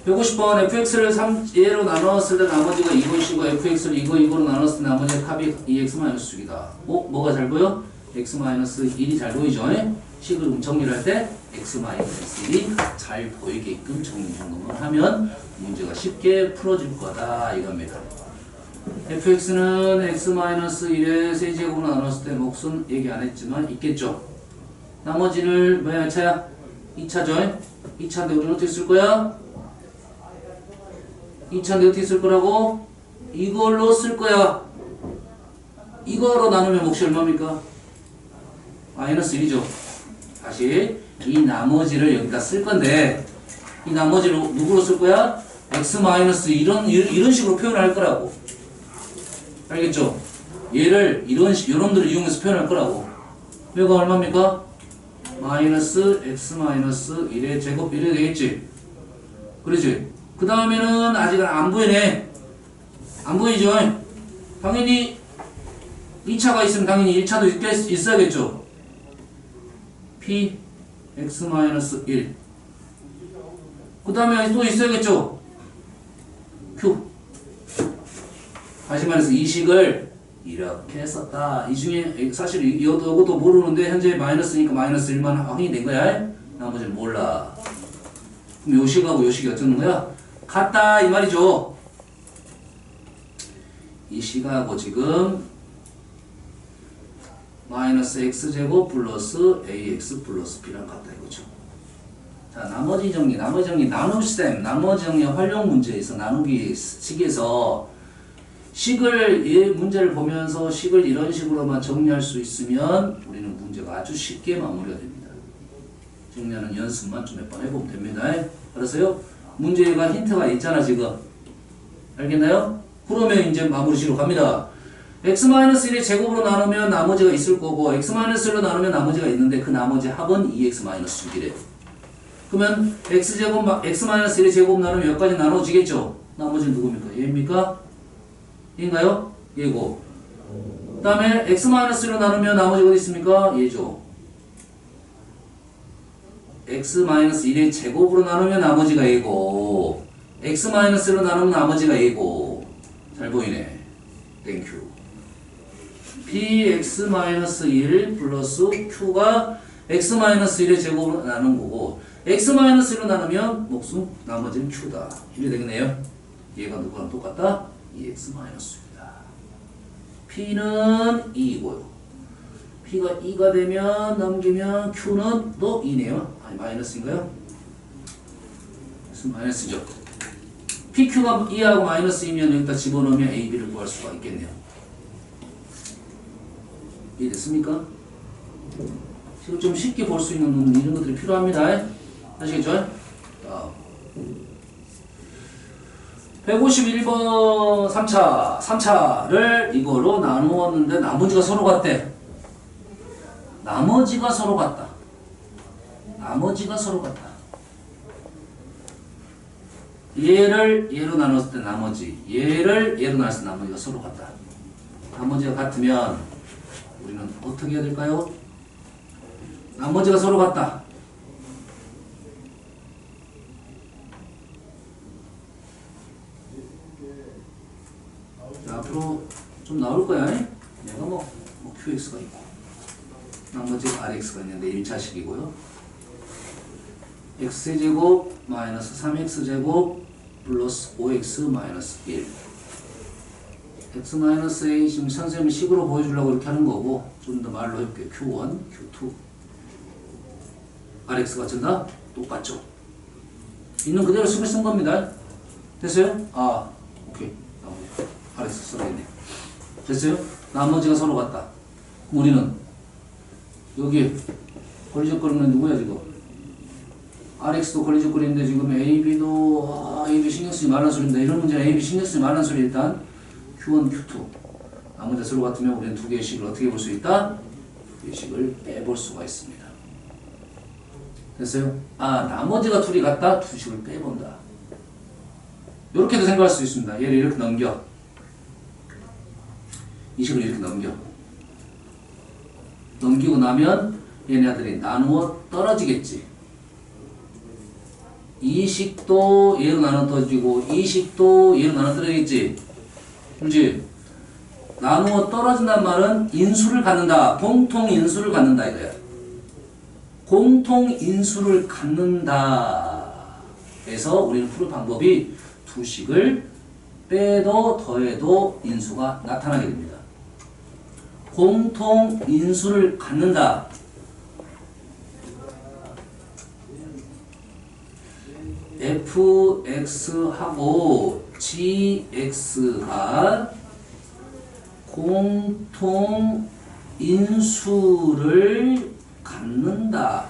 150번 fx를 3얘로 나눴을 때 나머지가 이것이고 fx를 이거로 나눴을 때 나머지가 값이 2x-6이다. 뭐가 잘 보여? x-1이 잘 보이죠? 식을 정리를 할 때 x-1이 잘 보이게끔 정리 정도만 하면 문제가 쉽게 풀어질 거다 이겁니다. fx는 x-1의 세제곱으로 나눴을 때 몫은 얘기 안 했지만 있겠죠. 나머지를 뭐야 몇 차야? 2차죠? 2차인데 우리는 어떻게 쓸 거야? 2차인데 어떻게 쓸 거라고? 이걸로 쓸 거야. 이거로 나누면 몫이 얼마입니까? 마이너스 1이죠. 다시 이 나머지를 여기다 쓸 건데 이 나머지를 누구로 쓸 거야? x 마이너스 이런 식으로 표현을 할 거라고. 알겠죠? 얘를 이런들을 이용해서 표현할 거라고. 얘가 얼마입니까? 마이너스 x 마이너스 1의 제곱 이래 되겠지? 그렇지? 그 다음에는 아직 안 보이네. 안 보이죠? 당연히 2차가 있으면 당연히 1차도 있어야겠죠? p x 마이너스 1. 그 다음에 또 있어야겠죠? q. 다시 말해서 이 식을 이렇게 썼다. 이 중에 사실 이것도 모르는데 현재 마이너스니까 마이너스 1만 확인이 된 거야. 나머지는 몰라. 그럼 요 식하고 요 식이 어쩌는 거야? 같다 이 말이죠. 이 식하고 지금 마이너스 x제곱 플러스 ax 플러스 b랑 같다 이거죠. 자, 나머지 정리 나눗셈, 나머지 정리 활용 문제에서 나누기 식에서 식을 이 문제를 보면서 식을 이런 식으로만 정리할 수 있으면 우리는 문제가 아주 쉽게 마무리가 됩니다. 정리하는 연습만 좀 몇 번 해보면 됩니다. 알았어요? 문제가 힌트가 있잖아 지금. 알겠나요? 그러면 이제 마무리식으로 갑니다. x-1의 제곱으로 나누면 나머지가 있을 거고 x-1로 나누면 나머지가 있는데 그 나머지 합은 2x-6이래. 그러면 x-1의 제곱 나누면 몇 가지 나눠지겠죠? 나머지는 누굽니까? 얘입니까? 얘인가요? 얘고. 그 다음에 x-로 나누면 나머지가 어디 있습니까? 얘죠. x-1의 제곱으로 나누면 나머지가 얘고 x-로 나누면 나머지가 얘고. 잘 보이네. 땡큐. px-1 플러스 q가 x-1의 제곱으로 나눈 거고 x-1로 나누면 목숨 나머지는 q다. 이래 되겠네요. 얘가 누구랑 똑같다? 2x-입니다. p는 2이고요. p가 2가 되면 넘기면 q는 또 2네요. 아니 마이너스인가요? 마이너스죠. pq가 2하고 마이너스 2면 여기다 집어넣으면 a, b를 구할 수가 있겠네요. 이해됐습니까? 지금 좀 쉽게 볼 수 있는 부분 이런 것들이 필요합니다. 아시겠죠? 151번 3차를 이거로 나누었는데 나머지가 서로 같대. 나머지가 서로 같다. 나머지가 서로 같다. 얘를 얘로 나눴을 때 나머지, 얘를 얘로 나눴을 때 나머지가 서로 같다. 나머지가 같으면 우리는 어떻게 해야 될까요? 나머지가 서로 같다. 자, 앞으로 좀 나올 거야. 얘가 뭐 QX가 있고 나머지 RX가 있는데 1차식이고요. X제곱 마이너스 3X제곱 플러스 5X 마이너스 1 X 마이너스 A 지금 선생님이 식으로 보여주려고 이렇게 하는 거고 좀 더 말로 해볼게요. Q1, Q2 RX가 전다? 똑같죠? 있는 그대로 식을 쓴 겁니다. 됐어요? 아, 오케이. 나머지 RX 써야겠네. 됐어요? 나머지가 서로 같다. 그럼 우리는 여기 걸리적거리는 누구야 지금? RX도 걸리적거리는데 지금 AB도 AB 신경 쓰지 말란 소리인데 이런 문제는 AB 신경 쓰지 말란 소리 일단 Q1, Q2 나머지가 서로 같으면 우리는 두 개의 식을 어떻게 볼 수 있다? 두 개의 식을 빼볼 수가 있습니다. 됐어요? 아, 나머지가 둘이 같다? 두 식을 빼본다. 이렇게도 생각할 수 있습니다. 얘를 이렇게 넘겨. 이 식을 이렇게 넘겨. 넘기고 나면 얘네들이 나누어 떨어지겠지. 이 식도 얘로 나눠 떨어지고 이 식도 얘로 나눠 떨어지겠지. 그렇지? 나누어 떨어진다는 말은 인수를 갖는다. 공통 인수를 갖는다 이거야. 공통 인수를 갖는다. 그래서 우리는 푸는 방법이 두 식을 빼도 더해도 인수가 나타나게 됩니다. 공통 인수를 갖는다. fx하고 gx가 공통 인수를 갖는다.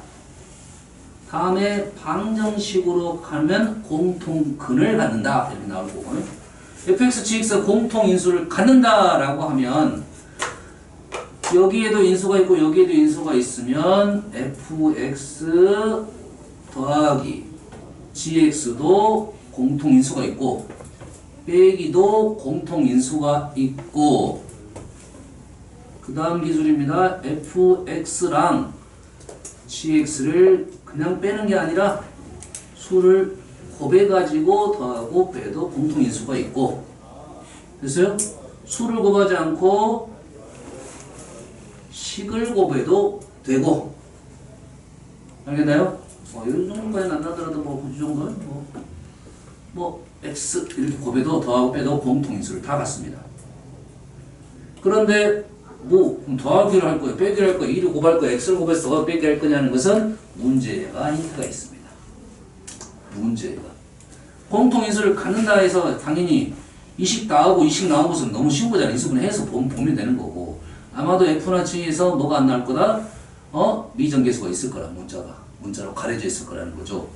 다음에 방정식으로 가면 공통근을 갖는다. 이렇게 나올 거고요. fx, gx 공통인수를 갖는다라고 하면 여기에도 인수가 있고 여기에도 인수가 있으면 fx 더하기 gx도 공통인수가 있고 빼기도 공통인수가 있고 그 다음 기술입니다. fx랑 gx를 그냥 빼는 게 아니라 수를 곱해가지고 더하고 빼도 공통인수가 있고 됐어요? 수를 곱하지 않고 식을 곱해도 되고 알겠나요? 이 정도까지는 안 나더라도 이 정도는 x 이렇게 곱해도 더하고 빼도 공통인수를 다 갖습니다. 그런데 그럼 더하기를 할 거예요, 빼기를 할 거예요, 2를 곱할 거예요, x를 곱해서 더하기 빼기 할 거냐는 것은 문제가 힌트가 있습니다. 문제가 공통인수를 갖는다 해서 당연히 이식 나오고 이식 나온 것은 너무 쉬운 거잖아요. 인수분해 해서 보면 되는 거고 아마도 f나 g에서 뭐가 안 나올 거다? 미정계수가 있을 거라 문자로 가려져 있을 거라는 거죠.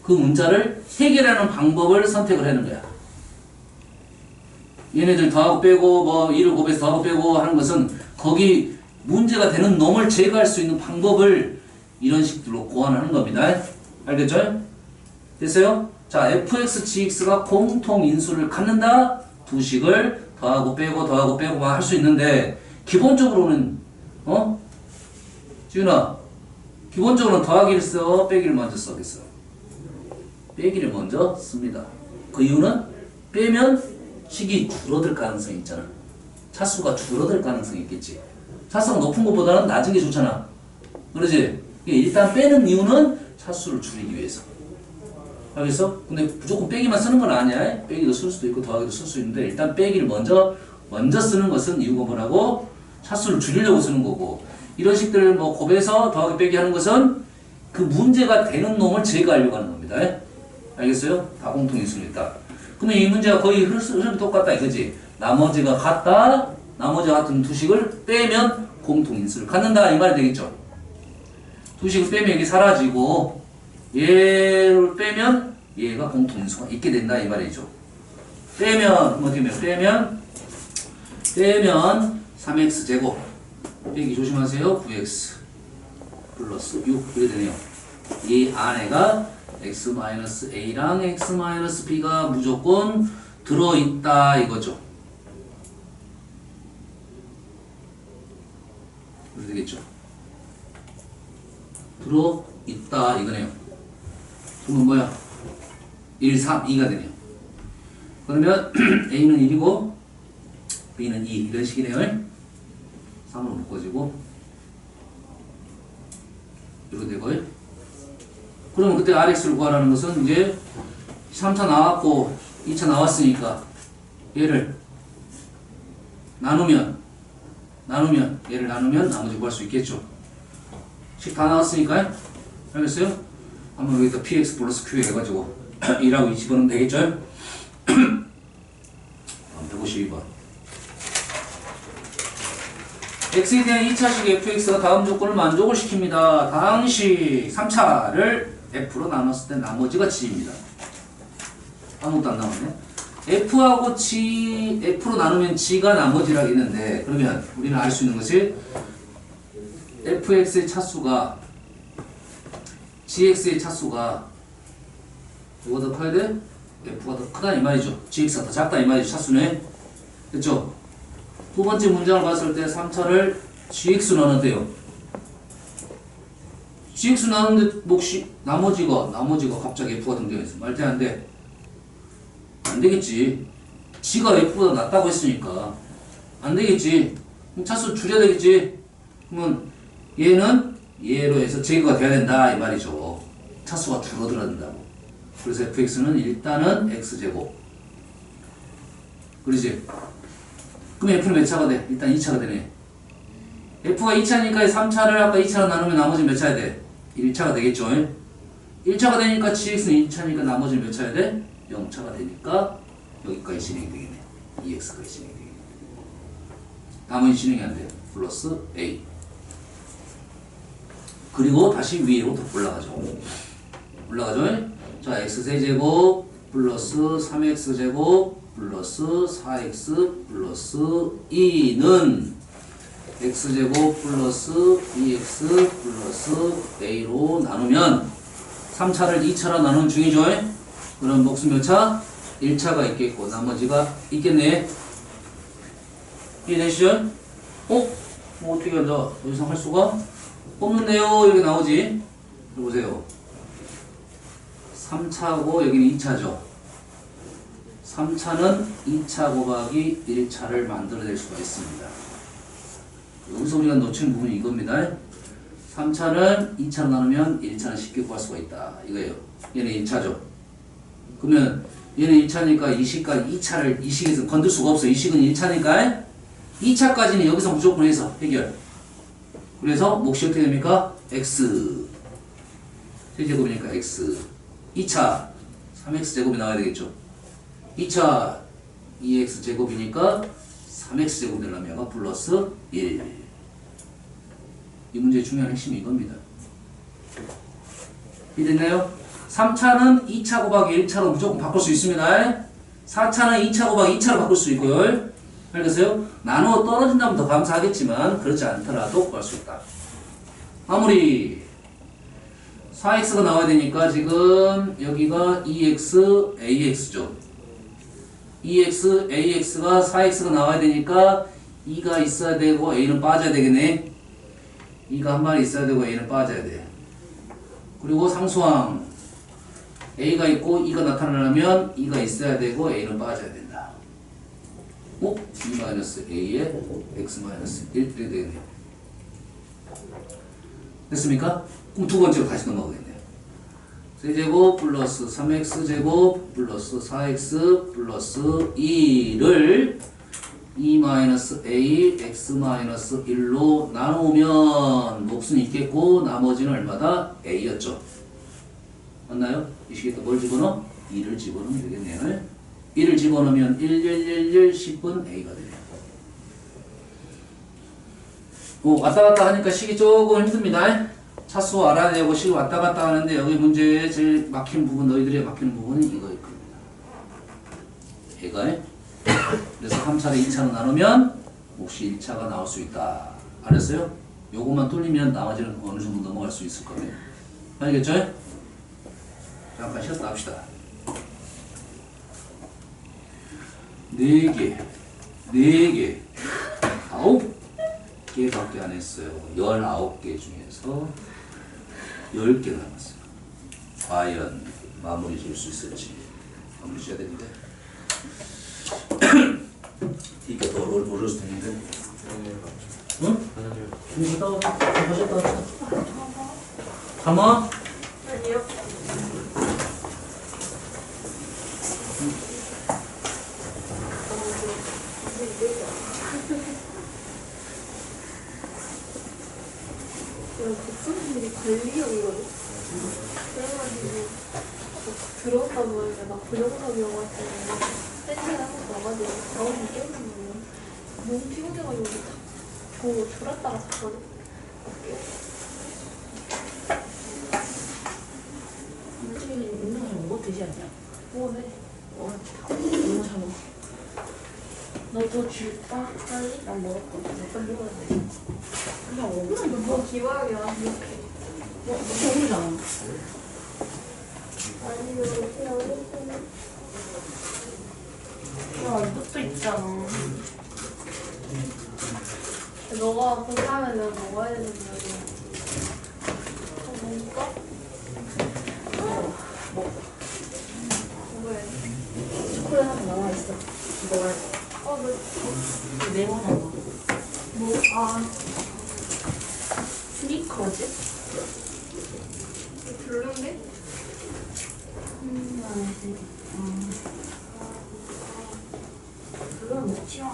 그 문자를 해결하는 방법을 선택을 하는 거야. 얘네들 더하고 빼고 2를 곱해서 더하고 빼고 하는 것은 거기 문제가 되는 놈을 제거할 수 있는 방법을 이런 식으로 고안하는 겁니다. 알겠죠? 됐어요? 자, fx, gx가 공통인수를 갖는다. 두 식을 더하고 빼고 할 수 있는데 기본적으로는 지훈아 기본적으로는 더하기를 써 빼기를 먼저 써겠어. 빼기를 먼저 씁니다. 그 이유는 빼면 식이 줄어들 가능성이 있잖아. 차수가 줄어들 가능성이 있겠지. 차수가 높은 것보다는 낮은 게 좋잖아. 그러지? 일단 빼는 이유는 차수를 줄이기 위해서. 알겠어? 근데 무조건 빼기만 쓰는 건 아니야. 빼기도 쓸 수도 있고 더하기도 쓸 수 있는데 일단 빼기를 먼저 쓰는 것은 이유가 뭐라고? 차수를 줄이려고 쓰는 거고 이런 식들 곱해서 더하기 빼기 하는 것은 그 문제가 되는 놈을 제거하려고 하는 겁니다. 알겠어요? 다 공통인수니까. 근데 이 문제가 거의 흐름이 똑같다 이거지. 나머지가 같다. 나머지 같은 두 식을 빼면 공통인수를 갖는다 이 말이 되겠죠. 두 식을 빼면 이게 사라지고 얘를 빼면 얘가 공통인수가 있게 된다 이 말이죠. 빼면 빼면 3x 제곱 빼기 조심하세요. 9x 플러스 6 이렇게 되네요. 이 안에가 x-a랑 x-b가 무조건 들어있다 이거죠. 그렇게 되겠죠. 들어있다 이거네요. 그러면 뭐야? 1, 3, 2가 되네요. 그러면 a는 1이고 b는 2 이런 식이네요. 3으로 묶어지고 이렇게 되고요. 그러면 그때 RX를 구하라는 것은 이제 3차 나왔고 2차 나왔으니까 얘를 나누면 얘를 나누면 나머지 구할 수 있겠죠. 식 다 나왔으니까 알겠어요? 한번 여기다 px 플러스 q 해가지고 2라고 집어넣으면 되겠죠? 152번 x에 대한 2차식 fx가 다음 조건을 만족을 시킵니다. 당시 3차를 f로 나눴을 때 나머지가 g입니다. 아무것도 안 남았네. f하고 g, f로 나누면 g가 나머지라고 했는데 그러면 우리는 알 수 있는 것이 fx의 차수가 gx의 차수가 누가 더 커야 돼? f가 더 크다 이 말이죠. gx가 더 작다 이 말이죠. 차수네. 됐죠? 두 번째 문장을 봤을 때 3차를 gx 나눴대요. gx 나누는데 나머지가 갑자기 f가 등장해 있어. 말대 안 돼. 안 되겠지. g가 f보다 낫다고 했으니까 안 되겠지. 그럼 차수 줄여야 되겠지. 그러면 얘는 얘로 해서 제거가 돼야 된다 이 말이죠. 차수가 줄어들어야 된다고. 그래서 fx는 일단은 x제곱. 그러지? 그럼 f는 몇 차가 돼? 일단 2차가 되네. f가 2차니까 3차를 아까 2차로 나누면 나머지는 몇 차야 돼? 1차가 되겠죠? 1차가 되니까 gx는 2차니까 나머지는 몇 차야 돼? 0차가 되니까 여기까지 진행이 되겠네. 2x까지 진행이 되겠네. 나머지 진행이 안 돼. 플러스 a. 그리고 다시 위로 더 올라가죠. 올라가죠? 자, x세제곱 플러스 3x제곱 플러스 4x 플러스 2는 x제곱 플러스 2x 플러스 a로 나누면 3차를 2차로 나누는 중이죠? 그럼 목수 몇 차? 1차가 있겠고 나머지가 있겠네. 이해되시죠? 뭐 어떻게 한다? 더 이상 할 수가 없는데요. 이렇게 나오지? 보세요. 3차고 여기는 2차죠. 3차는 2차 곱하기 1차를 만들어낼 수가 있습니다. 여기서 우리가 놓치는 부분이 이겁니다. 3차를 2차로 나누면 1차는 쉽게 구할 수가 있다. 이거예요. 얘는 1차죠. 그러면 얘는 1차니까 이 식과 2차를 이 식에서 건들 수가 없어. 이 식은 1차니까 2차까지는 여기서 무조건 해서 해결. 그래서 몫이 어떻게 됩니까? x 세제곱이니까 x 2차 3x제곱이 나와야 되겠죠. 2차 2x제곱이니까 3x제곱이 되려면 플러스 1. 이 문제의 중요한 핵심이 이겁니다. 이해됐나요? 3차는 2차 곱하기 1차로 무조건 바꿀 수 있습니다. 4차는 2차 곱하기 2차로 바꿀 수 있고요. 알겠어요? 나누어 떨어진다면 더 감사하겠지만 그렇지 않더라도 구할 수 있다. 마무리. 4x가 나와야 되니까 지금 여기가 2x, ax죠. 2x, ax가 4x가 나와야 되니까 2가 있어야 되고 a는 빠져야 되겠네. 2가 한 마리 있어야 되고 a는 빠져야 돼. 그리고 상수항 a가 있고 2가 나타나려면 2가 있어야 되고 a는 빠져야 된다. 2-a에 x-1 이렇게 되겠네요. 됐습니까? 그럼 두 번째로 다시 넘어가겠네요. 세제곱 플러스 3x제곱 플러스 4x 플러스 2를 2-a x-1로 나누면 몫은 있겠고 나머지는 얼마다? a였죠. 맞나요? 이 식에다 뭘 집어넣어? 2를 집어넣으면 되겠네요. 1을 집어넣으면 1, 1, 1, 1, 10은 a가 되네요. 왔다 갔다 하니까 식이 조금 힘듭니다. 차수 알아야 되고 식 왔다 갔다 하는데 여기 문제에 제일 막히는 부분, 너희들이 막히는 부분이 이거일 겁니다. 얘가 그래서 3차를 2차로 나누면 몫이 1차가 나올 수 있다. 알았어요? 요것만 뚫리면 나머지는 어느 정도 넘어갈 수 있을 거예요. 알겠죠? 잠깐 쉬었다 합시다. 4개, 9개밖에 안 했어요. 19개 중에서 10개 남았어요. 과연 마무리 줄 수 있을지. 마무리 줘야 되는데. 이게 더 어려울 수도 있는데. 응? 갔다 와. 가셨다 왔다. 가마? 아니요. 국수님들이 관리형이거든. 그래가지고 들어오다 보니까 나 부정석이어가지고 펜션에 한번 나가지고 나오면 깨우는 너무 피곤해가지고 저 졸았다가 잤거든. 운동장 뭐 드지 않냐? 뭐네? 너무 잘 먹어. 너도 줄까? 빨리? 난 먹었거든. 약간 먹었네. 그냥 먹어. 뭐 기왕이야 이렇게. 너무 모르잖아. 아니면 그냥 야, 이것도 있잖아. 너가 공부하면 내가 먹어야 되는 거야. 먹을까? 먹어야 돼. 초콜릿 하나 남아있어. 먹어야 돼. 너 네모 하나. 뭐? 아, 스니커즈? 별론데? 그건 먹지 마.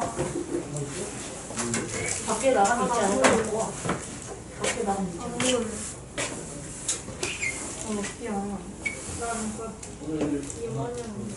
밖에 나가면 있지 않을까? 먹고 와. 밖에 나가면 있지 아, 않을까? 이거는. 먹지 않아. 나는 그 이번에는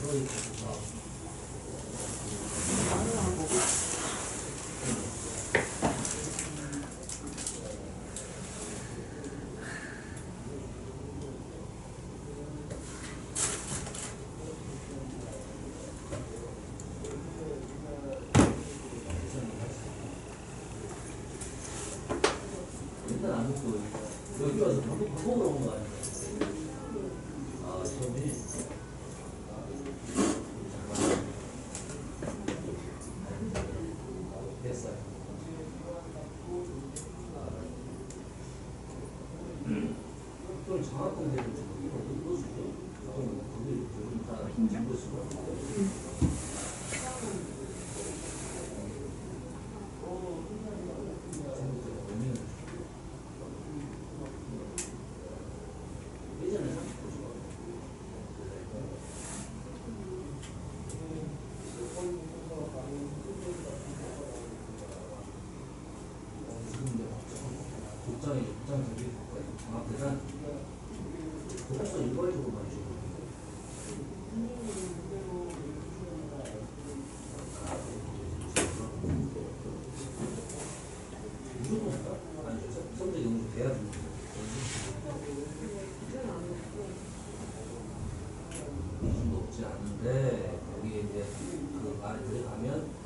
높지 않은데 여기 이제 그 안에 들어가면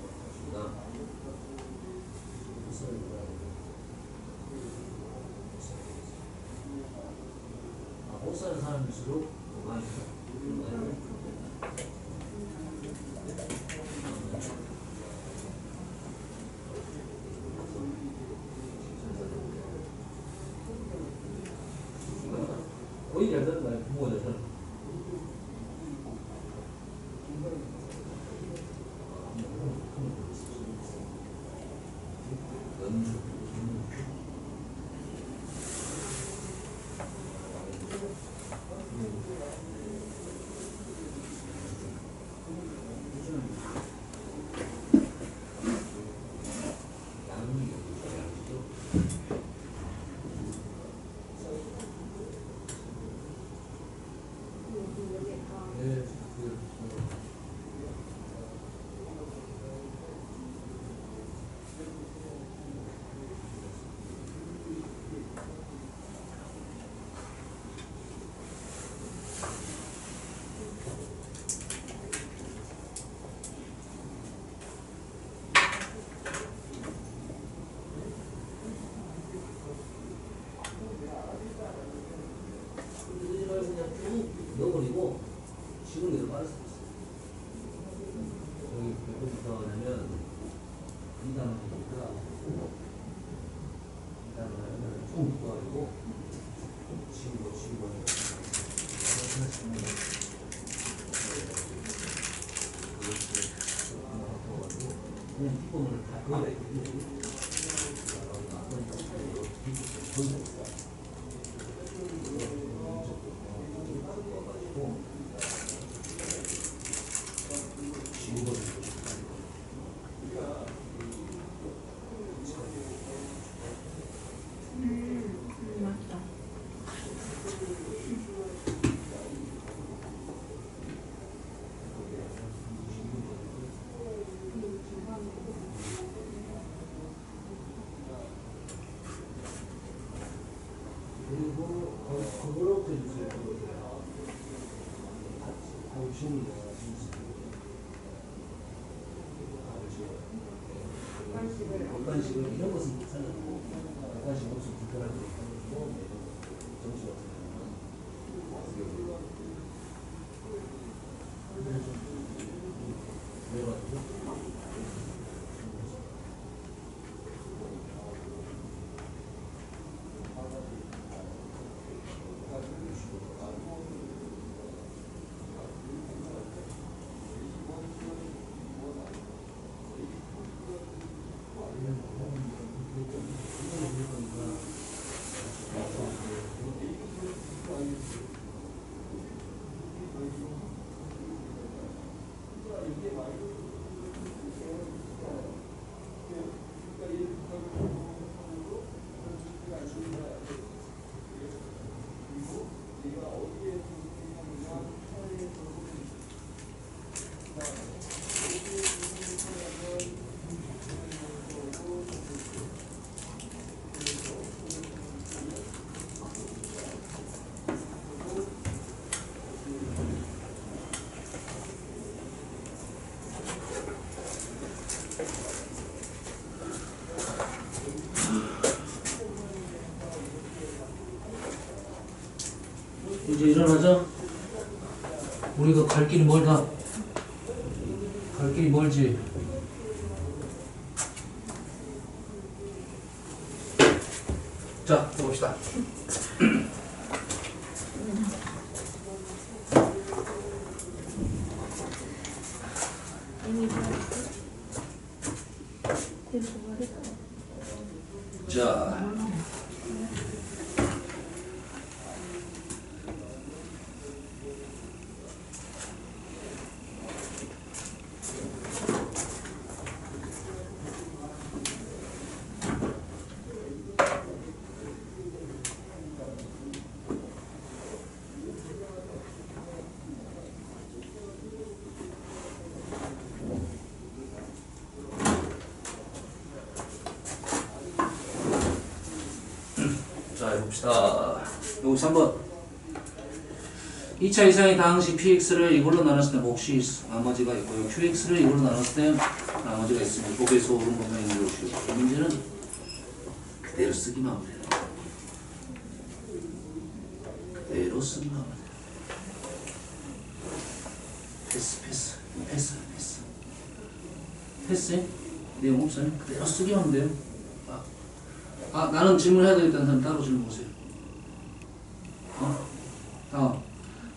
못 사는 사람일수록 많이 거의 잘 되는 거야 부모가 잘 되는 넣어버리고 지금 내로 빠질 수 있어. 여기 몇번부터 하냐면 2단원이니까 2단원 하면 쭉 묶어가지고 지우고 그냥 뒷부분을 다 그어야 돼. 맞다. 그리고 그렇게 해주세요. 하고 싶은 거 객관식을 이런 것은 못 살려고 객관식 없이 불편하게 하고 정신 없으면 그래가지고 이제 일어나자. 우리가 갈 길이 멀다. 갈 길이 멀지. 자, 해봅시다. 자, 자, 해봅시다. 여기서 한번 2차 이상이 당시 px를 이걸로 나눴을 때 몫이 나머지가 있고요. qx를 이걸로 나눴을 때 나머지가 있습니다. 고배수 오른 것만 있는 것이고 문제는 그대로 쓰기만 하면 돼요. 그대로 쓰기만 하면 돼요. 패스 내용 없어요. 그대로 쓰기만 하면 돼요. 나는 질문해야 되겠다는 사람 따로 질문 보세요. 다음.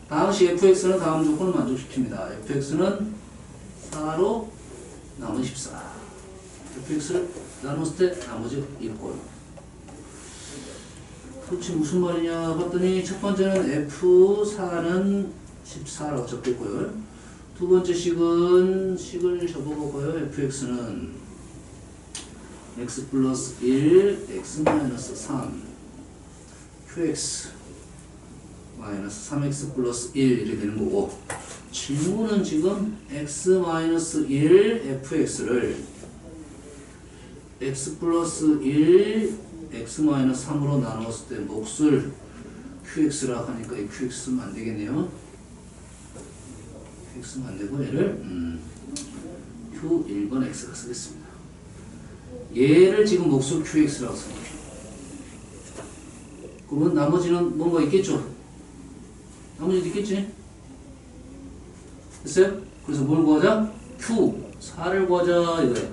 당시 fx는 다음 조건을 만족시킵니다. fx는 4로 나머지 14. fx를 나눴을 때 나머지 1꼴. 그렇지 무슨 말이냐 봤더니 첫 번째는 f4는 14라고 적겠고요. 두 번째 식을 적어보고요. fx는 x 플러스 1, x 마이너스 3, qx 마이너스 3x 플러스 1 이렇게 되는 거고 질문은 지금 x 마이너스 1 fx를 x 플러스 1 x 마이너스 3으로 나눴을 때 몫을 qx라 하니까 이 qx는 안 되겠네요. qx는 안 되고 얘를 q 1번 x가 쓰겠습니다. 얘를 지금 몫을 qx라고 씁니다. 그러면 나머지는 뭔가 있겠죠? 나머지도 있겠지? 됐어요? 그래서 뭘 구하자? q4를 구하자 이거야.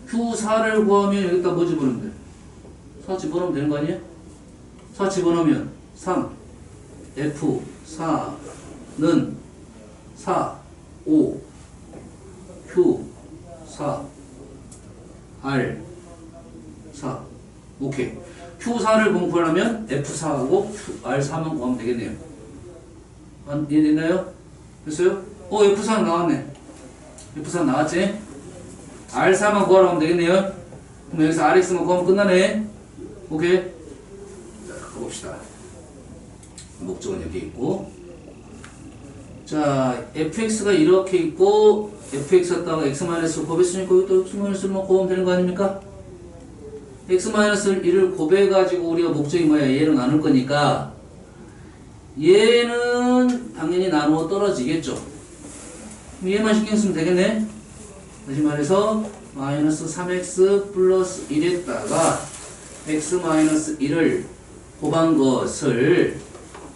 q4를 구하면 여기다 뭐 집어넣으면 돼? 4 집어넣으면 되는 거 아니에요? 4 집어넣으면 3 f4는 4 5 q4 R4 오케이. Q4를 공부하려면 F4하고 R4만 구하면 되겠네요. 이해됐나요? 됐어요? F4 나왔네. F4 나왔지? R4만 구하라고 하면 되겠네요. 그럼 여기서 RX만 구하면 끝나네. 오케이. 자, 가봅시다. 목적은 여기 있고. 자, fx가 이렇게 있고 fx였다가 x-를 곱했으니까 또 x-를 곱하면 되는 거 아닙니까? x-1을 곱해가지고 우리가 목적이 뭐야? 얘로 나눌 거니까 얘는 당연히 나누어 떨어지겠죠. 얘만 신경 쓰면 되겠네. 다시 말해서 마이너스 3x 플러스 1에다가 x-1을 곱한 것을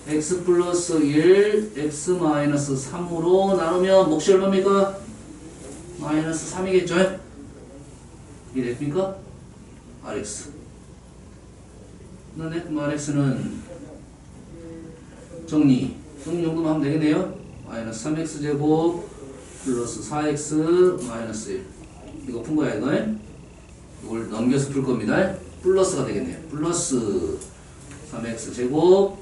x 플러스 1, x 마이너스 3으로 나누면 몫이 얼마입니까? 마이너스 3이겠죠? 이게 됩니까? rx. 그다음에 rx는 정리 정도만 하면 되겠네요. 마이너스 3x 제곱 플러스 4x 마이너스 1. 이거 푼 거야 이거. 이걸 넘겨서 풀 겁니다. 플러스가 되겠네요. 플러스 3x 제곱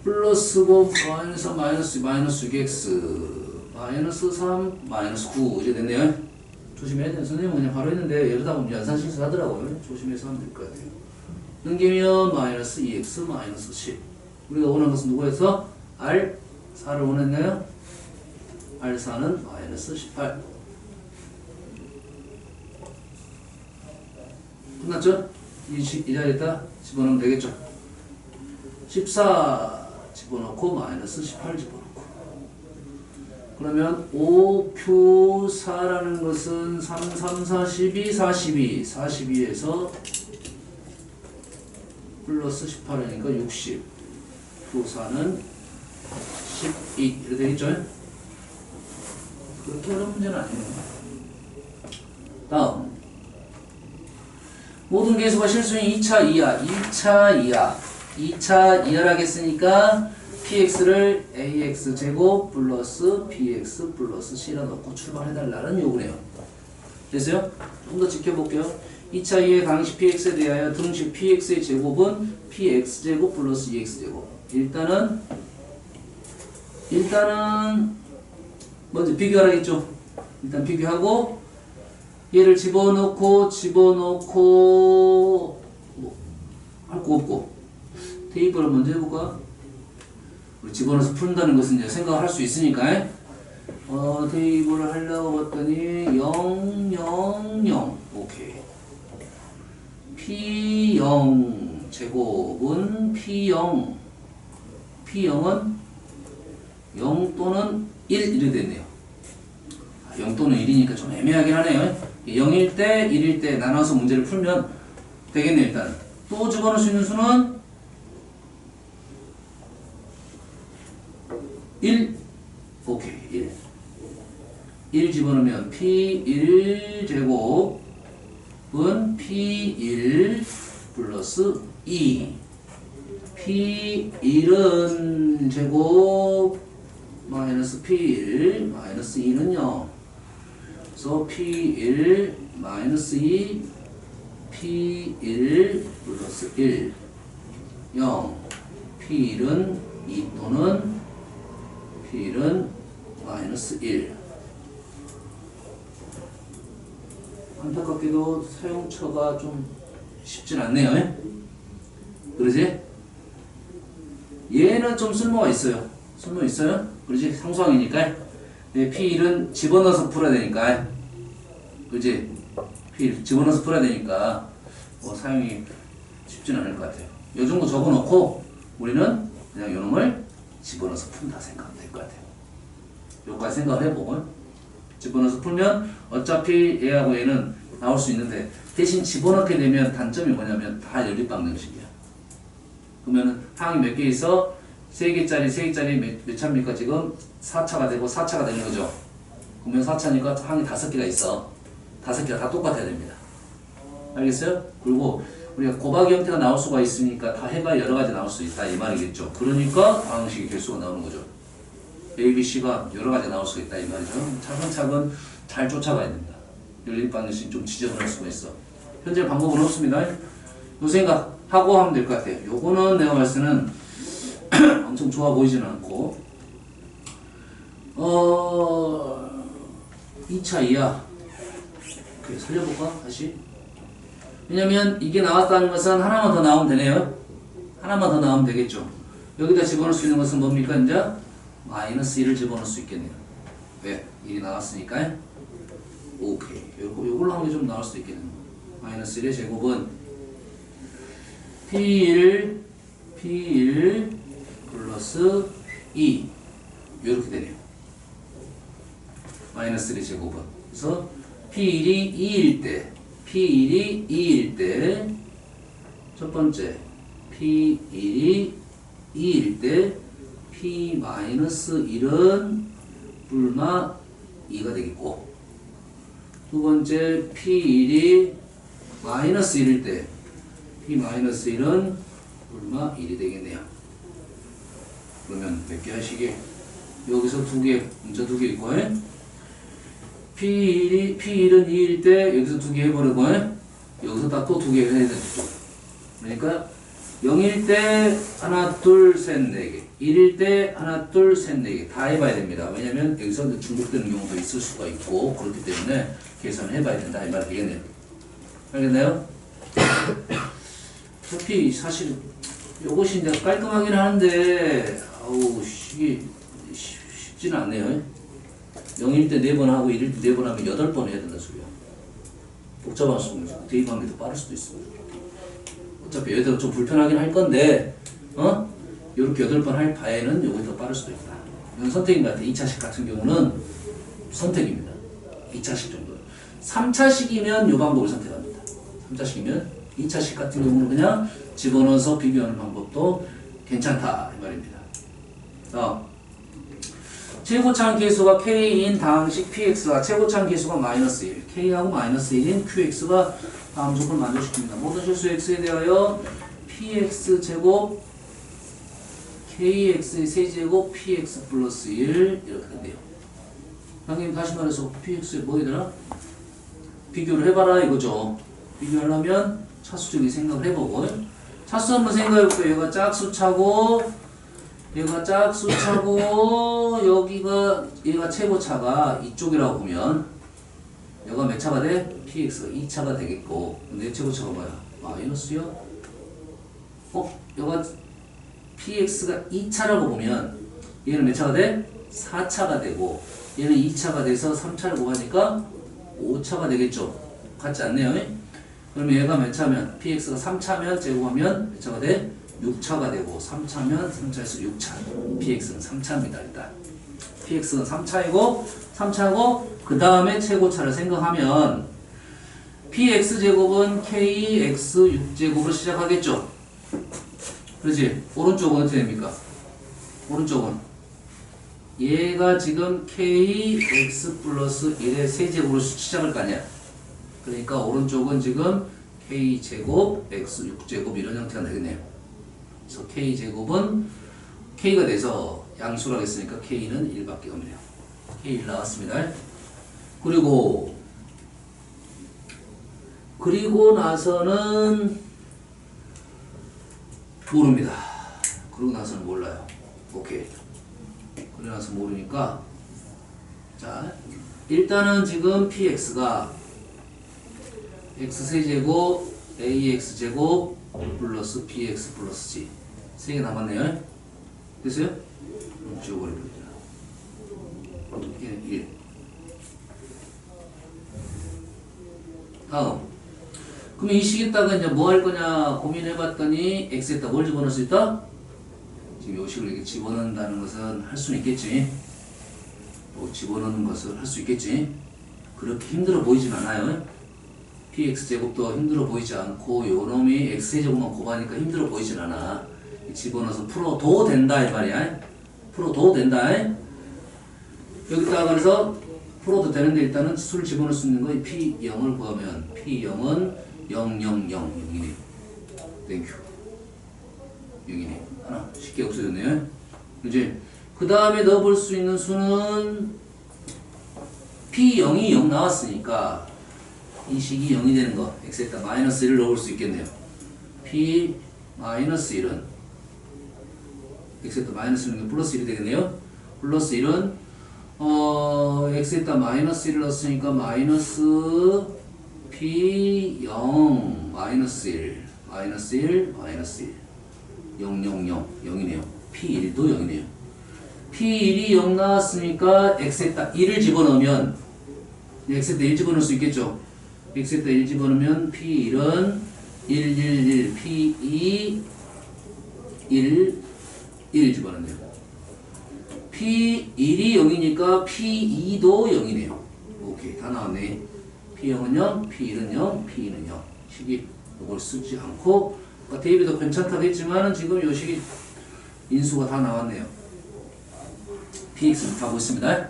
플러스고 마이너스 마이너스 6x 마이너스 3 마이너스 9 이제 됐네요. 조심해야 돼요. 선생님은 그냥 바로 했는데 이러다 보면 연산실수 하더라고요. 조심해서 하면 될 것 같아요. 넘기면 마이너스 2x 마이너스 10. 우리가 원하는 것은 누구였어? R4를 원했나요? R4는 마이너스 18. 끝났죠? 이 자리에다 집어넣으면 되겠죠? 14 집어넣고 마이너스 18 집어넣고 그러면 5Q4라는 것은 3, 3, 4, 12, 42 42에서 플러스 18이니까 60 Q4는 12 이렇게 되겠죠? 그렇게 어려운 문제는 아니에요. 다음 모든 개수가 실수인 2차 이하 2차 이하라고 했으니까 px를 ax 제곱 플러스 bx 플러스 c라 넣고 출발해달라는 요구네요. 됐어요? 좀 더 지켜볼게요. 2차 이해 당시 px에 대하여 등식 px의 제곱은 px제곱 플러스 2x제곱. 일단은 먼저 비교하라겠죠. 일단 비교하고 얘를 집어넣고 뭐 할 거 없고 대입을 먼저 해볼까? 우리 집어넣어서 푼다는 것은 이제 생각을 할 수 있으니까 대입을 하려고 봤더니 0, 0, 0 오케이. P0 제곱은 P0 P0은 0 또는 1 이렇게 됐네요. 0 또는 1이니까 좀 애매하긴 하네요. 0일 때 1일 때 나눠서 문제를 풀면 되겠네요. 일단 또 집어넣을 수 있는 수는 1 오케이 1 집어넣으면 P1 제곱은 P1 플러스 2 P1은 제곱 마이너스 P1 마이너스 2는 0 그래서 P1 마이너스 2 P1 플러스 1 0 P1은 2 또는 P1은 마이너스 1 안타깝게도 사용처가 좀 쉽진 않네요. 그러지? 얘는 좀 쓸모가 있어요. 쓸모 있어요? 그러지? 상수항이니까. P1은 집어넣어서 풀어야 되니까. 그지? P1 집어넣어서 풀어야 되니까 사용이 쉽진 않을 것 같아요. 요 정도 적어놓고 우리는 그냥 요 놈을 집어넣어서 푼다 생각하면 될 것 같아요. 요까지 생각을 해보고 집어넣어서 풀면 어차피 얘하고 얘는 나올 수 있는데 대신 집어넣게 되면 단점이 뭐냐면 다 연립방정식이야. 그러면은 항이 몇 개 있어? 3개짜리 몇 차입니까? 지금 4차가 되고 4차가 되는 거죠. 그러면 4차니까 항이 5개가 있어. 5개가 다 똑같아야 됩니다. 알겠어요? 그리고 우리가 곱하기 형태가 나올 수가 있으니까 다 해봐야 여러 가지 나올 수 있다 이 말이겠죠. 그러니까 방정식의 개수가 나오는 거죠. A, B, C가 여러 가지 나올 수 있다 이 말이죠. 차근차근 잘 쫓아가야 됩니다. 연립방정식 좀 지저분할 수가 있어. 현재 방법은 없습니다. 요 생각하고 하면 될 것 같아요. 요거는 내가 봤을 때는 엄청 좋아 보이지는 않고 2차 이하 그래 살려볼까? 다시 왜냐면 이게 나왔다는 것은 하나만 더 나오면 되네요. 하나만 더 나오면 되겠죠. 여기다 집어넣을 수 있는 것은 뭡니까? 이제 마이너스 1을 집어넣을 수 있겠네요. 왜? 1이 나왔으니까 오케이. 요걸로 한 게 좀 나올 수 있겠네요. 마이너스 1의 제곱은 P1 플러스 2 이렇게 되네요. 마이너스 1의 제곱은 그래서 P1이 2일 때 첫 번째 P1이 2일 때 P-1은 불마 2가 되겠고 두 번째 P1이 마이너스 1일 때 P-1은 불마 1이 되겠네요. 그러면 몇 개 하시게? 여기서 두 개, 문자 두 개 있고 P1은 2일 때 여기서 두 개 해버리고 여기서 딱 또 두 개 해야 되죠. 그러니까 0일 때 하나 둘 셋 네 개 1일 때 하나 둘 셋 네 개 다 해봐야 됩니다. 왜냐면 여기서 중복되는 경우도 있을 수가 있고 그렇기 때문에 계산을 해봐야 된다 이 말이 되겠네요. 알겠나요? 어차피 사실 요것이 이제 깔끔하긴 하는데 아우 이게 쉽지는 않네요. 0일 때 4번 하고 1일 때 4번 하면 8번 해야 된다 소리야. 복잡한 수는 대입하는 게 더 빠를 수도 있습니다. 어차피 여기서 좀 불편하긴 할 건데 요렇게 8번 할 바에는 요게 더 빠를 수도 있다. 이건 선택인 것 같아. 2차식 같은 경우는 선택입니다. 2차식 정도. 3차식이면 요 방법을 선택합니다. 3차식이면 2차식 같은 경우는 그냥 집어넣어서 비교하는 방법도 괜찮다 이 말입니다. 최고차항 계수가 K인 당식 PX와 최고차항 계수가 마이너스 1 K하고 마이너스 1인 QX가 다음 조건을 만족시킵니다. 모든 실수 X에 대하여 PX제곱 KX의 세제곱 PX 플러스 1 이렇게 된대요. 선생님 다시 말해서 PX에 뭐이더라? 비교를 해봐라 이거죠. 비교하려면 차수적인 생각을 해보고 차수 한번 생각해볼게요. 얘가 짝수차고 얘가 짝수차고 여기가 얘가 최고차가 이쪽이라고 보면 얘가 몇 차가 돼? px가 2차가 되겠고 근데 최고차가 뭐야? 마이너스요? 얘가 px가 2차라고 보면 얘는 몇 차가 돼? 4차가 되고 얘는 2차가 돼서 3차를 구하니까 5차가 되겠죠. 같지 않네요. 그러면 얘가 몇 차면 px가 3차면 제곱하면 몇 차가 돼? 6차가 되고 3차면 3차에서 6차 px는 3차입니다. 일단 px는 3차고 그 다음에 최고차를 생각하면 px제곱은 kx6제곱으로 시작하겠죠. 그렇지? 오른쪽은 어떻게 됩니까? 오른쪽은 얘가 지금 kx 플러스 1의 세제곱으로 시작할 거 아니야. 그러니까 오른쪽은 지금 k제곱 x6제곱 이런 형태가 되겠네요. 그래서 k제곱은 k가 돼서 양수라고 했으니까 k는 1밖에 없네요. k 1 나왔습니다. 그리고 나서는 모릅니다. 그러고 나서는 몰라요. 오케이. 그러고 나서 모르니까 자 일단은 지금 px가 x세제곱 ax제곱 플러스 bx 플러스 g 3개 남았네요. 됐어요? 지워버립니다. 얘는 1 다음 그럼 이 식에다가 이제 뭐 할 거냐 고민해봤더니 x에다 뭘 집어넣을 수 있다? 지금 요 식을 이렇게 집어넣는다는 것은 할 수는 있겠지. 또 집어넣는 것을 할 수 있겠지. 그렇게 힘들어 보이진 않아요. px제곱도 힘들어 보이지 않고 요 놈이 x제곱만 곱하니까 힘들어 보이진 않아. 집어넣어서 풀어도 된다 이 말이야. 풀어도 된다. 여기다가 그래서 풀어도 되는데 일단은 수를 집어넣을 수 있는 거 p0을 구하면 p0은 0, 0, 0, 0이네. 땡큐. 0이네. 하나 쉽게 없어졌네요. 이제 그 다음에 넣어볼 수 있는 수는 p0이 0 나왔으니까 이 식이 0이 되는 거 x에다 마이너스 1을 넣을 수 있겠네요. p 마이너스 1은 x에다 마이너스 1은 플러스 1이 되겠네요. 플러스 1은 x에다 마이너스 1을 넣었으니까 마이너스 p0 마이너스 1 마이너스 1 마이너스 1 0 0 0 0이네요. p1도 0이네요. p1이 0 나왔으니까 x에다 1을 집어넣으면 x에다 1 집어넣을 수 있겠죠. x에다 1 집어넣으면 p1은 1 1 1 p2 1 1 집어넣네요. p1이 0이니까 p2도 0이네요. 오케이 다 나왔네. p0은 0, p1은 0, p2는 0. 식이 이걸 쓰지 않고 대입이도 괜찮다고 했지만은 지금 요 식이 인수가 다 나왔네요. px는 가고 있습니다.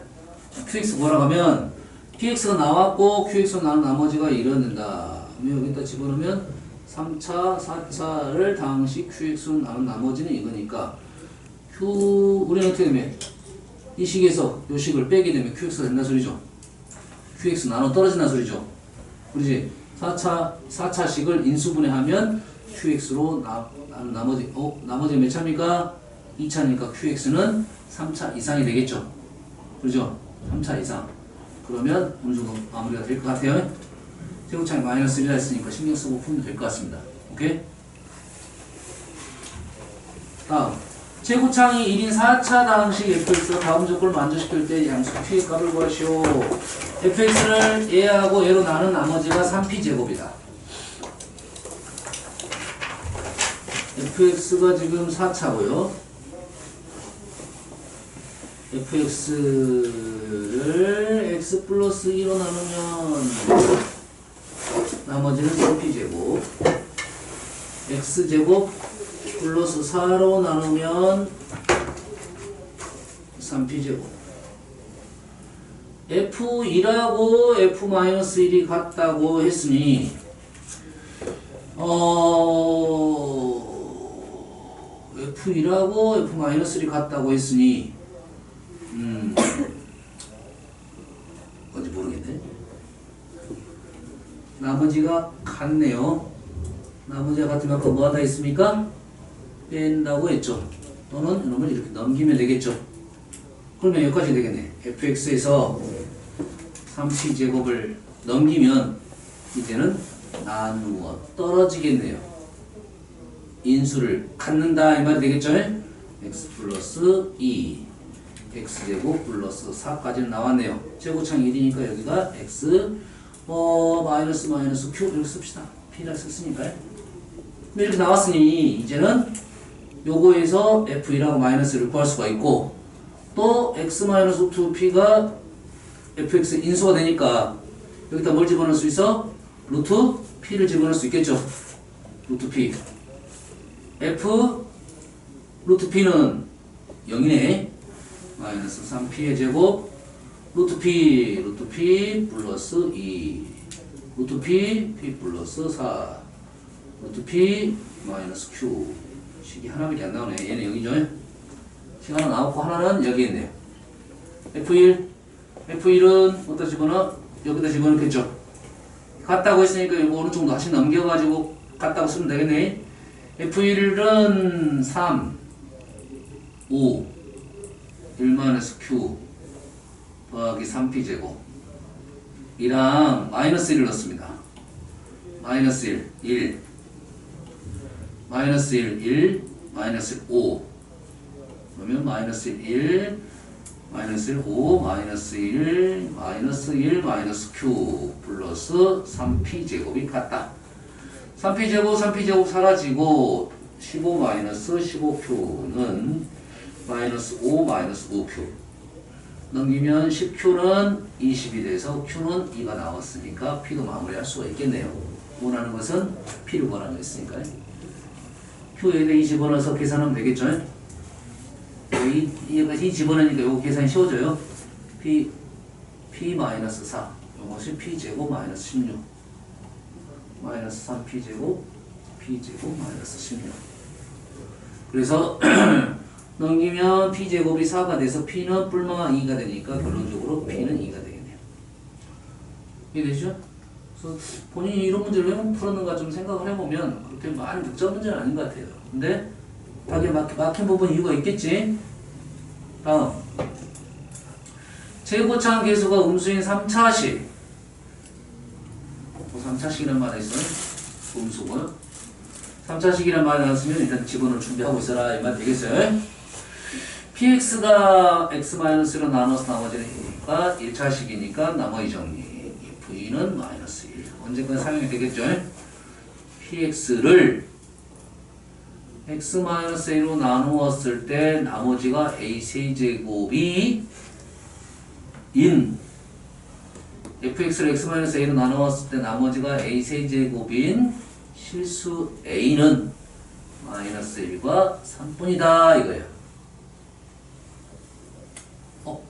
qx 뭐라고 하면 px가 나왔고 qx가 나온 나머지가 이런다. 여기다 집어넣으면 3차, 4차를 당시 qx로 나온 나머지는 이거니까 우리는 어떻게 되면 이 식에서 요 식을 빼게 되면 qx가 된다 소리죠. qx 나눠 떨어진다 소리죠. 그렇지? 4차식을 인수분해하면 qx로 나머지 몇 차입니까? 2차니까 qx는 3차 이상이 되겠죠. 그렇죠? 3차 이상. 그러면 어느 정도 마무리가 될 것 같아요. 제곱창이 마이너스 1이라 했으니까 신경 쓰고 풀면 될 것 같습니다. 오케이? 다음. 제곱창이 1인 4차 당시 fx가 다음 조건을 만족시킬 때 양수 p의 값을 구하시오. fx를 얘하고 얘로 나눈 나머지가 3p제곱이다. fx가 지금 4차고요. fx를 x 플러스 2로 나누면 나머지는 3p제곱 x제곱 플러스 4로 나누면 3p제곱 f2하고 f-1이 같다고 했으니 f1하고 f-1이 같다고 했으니 뭔지 모르겠네. 나머지가 같네요. 나머지가 같으면 아까 뭐 하다 있습니까? 뺀다고 했죠. 또는 이놈을 이렇게 넘기면 되겠죠. 그러면 여기까지 되겠네. fx에서 3p제곱을 넘기면 이제는 나누어 떨어지겠네요. 인수를 갖는다 이 말이 되겠죠? x 플러스 2 x제곱 플러스 4까지는 나왔네요. 제곱창 1이니까 여기가 x 마이너스 q 이렇게 씁시다. p를 썼으니까요. 이렇게 나왔으니 이제는 요거에서 f1하고 마이너스를 구할 수가 있고 또 x-2p가 fx 인수가 되니까 여기다 뭘 집어넣을 수 있어? 루트 p를 집어넣을 수 있겠죠. 루트 p f 루트 p는 0이네. 마이너스 3p의 제곱 루트 p 플러스 2 루트 p 플러스 4 루트 p 마이너스 q 식이 하나밖에 안 나오네. 얘는 0이죠. 식 하나 나오고 하나는 여기 있네요. F1은 어디다 집어넣어? 여기다 집어넣겠죠. 같다고 했으니까 이거 오른쪽도 다시 넘겨가지고 같다고 쓰면 되겠네. F1은 3 5 1-Q 더하기 3P제곱 이랑 마이너스 1을 넣습니다. 마이너스 1 마이너스 1 마이너스 5 그러면 마이너스 1 마이너스 1 5 마이너스 1 마이너스 Q 플러스 3P제곱이 같다. 3P제곱 사라지고 15 마이너스 15Q는 마이너스 5 마이너스 5Q 넘기면 10Q는 20이 돼서 Q는 2가 나왔으니까 P도 마무리할 수가 있겠네요. 원하는 것은 P를 원하는 거 있으니까요. Q에 대해 집어넣어서 계산하면 되겠죠. 이 집어넣으니까 이거 계산이 쉬워져요. P 마이너스 4 이것이 P제곱 마이너스 16 마이너스 3P제곱 P제곱 마이너스 16 그래서 넘기면 P제곱이 4가 돼서 P는 뿔마 2가 되니까 결론적으로 P는 2가 되겠네요. 이해되죠? 그래서 본인이 이런 문제를 왜 풀었는가 좀 생각을 해보면 그렇게 많은 득점 문제는 아닌 것 같아요. 근데 답에 막힌 부분 이유가 있겠지? 다음 제곱창 계수가 음수인 3차식 3차식이란 말이 있어요. 음수고요. 3차식이란 말이 나왔으면 일단 집어넣을 준비하고 있어라 이 말 되겠어요. px가 x-로 나눠서 나머지니까 1차식이니까 나머지 정리 v는 마이너스 1 언제까지 사용이 되겠죠. px를 x-a로 나누었을 때 나머지가 a 세제곱이 인 fx를 x-a로 나누었을 때 나머지가 a 세제곱인 실수 a는 마이너스 1과 3분이다 이거예요.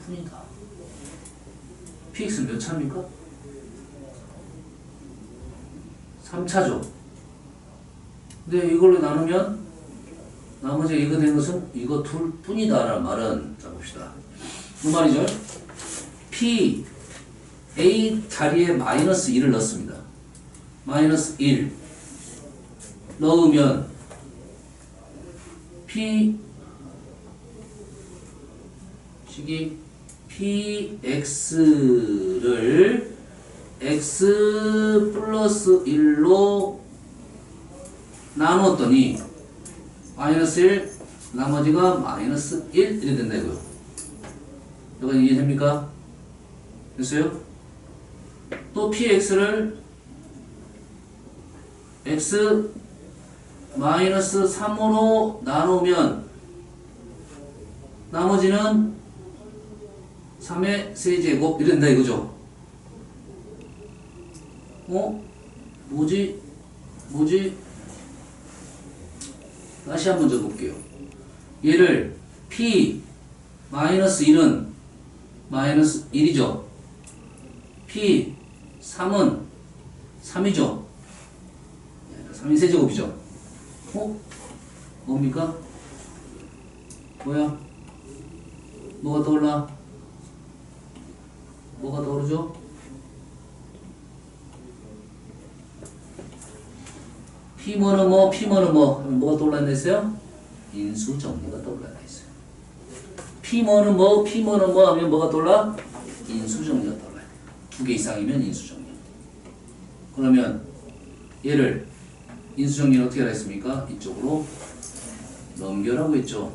분이다. px는 몇 차입니까? 3차죠. 근데 이걸로 나누면 나머지 이거 된 것은 이거 둘 뿐이다 라는 말은 자 봅시다. 그 말이죠. p a 자리에 마이너스 1을 넣습니다. 마이너스 1 넣으면 p 식이 px를 x 플러스 1로 나눴더니 마이너스 1 나머지가 마이너스 1 이렇게 된다고요. 이거 이해됩니까? 됐어요? 또 px를 x 마이너스 3으로 나누면 나머지는 3의 세제곱 이런다 이거죠. 뭐지? 다시 한번 적어볼게요. 얘를 p 마이너스 1은 마이너스 1이죠. p 3은 3이죠. 3의 세제곱이죠. 뭡니까? 뭐야? 뭐가 떠올라? 뭐가 떠오르죠? P모는 뭐, P모는 뭐, 하면 뭐가 떠올랐나 했어요? 인수정리가 떠올랐나 했어요. P모는 뭐, P모는 뭐 하면 뭐가 떠올라? 인수정리가 떠올라요. 두 개 이상이면 인수정리. 그러면 얘를 인수정리는 어떻게 하라 했습니까? 이쪽으로 넘겨라고 했죠.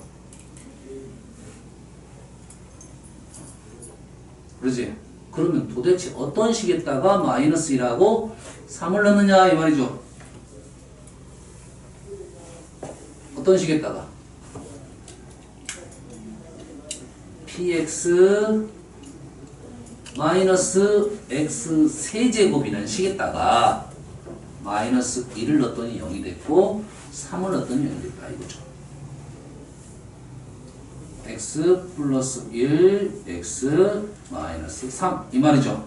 그러지? 그러면 도대체 어떤 식에다가 마이너스 1하고 3을 넣느냐 이 말이죠. 어떤 식에다가 px 마이너스 x 세제곱이라는 식에다가 마이너스 1을 넣었더니 0이 됐고 3을 넣었더니 0이 됐다 이거죠. x 플러스 1 x 마이너스 3 이 말이죠.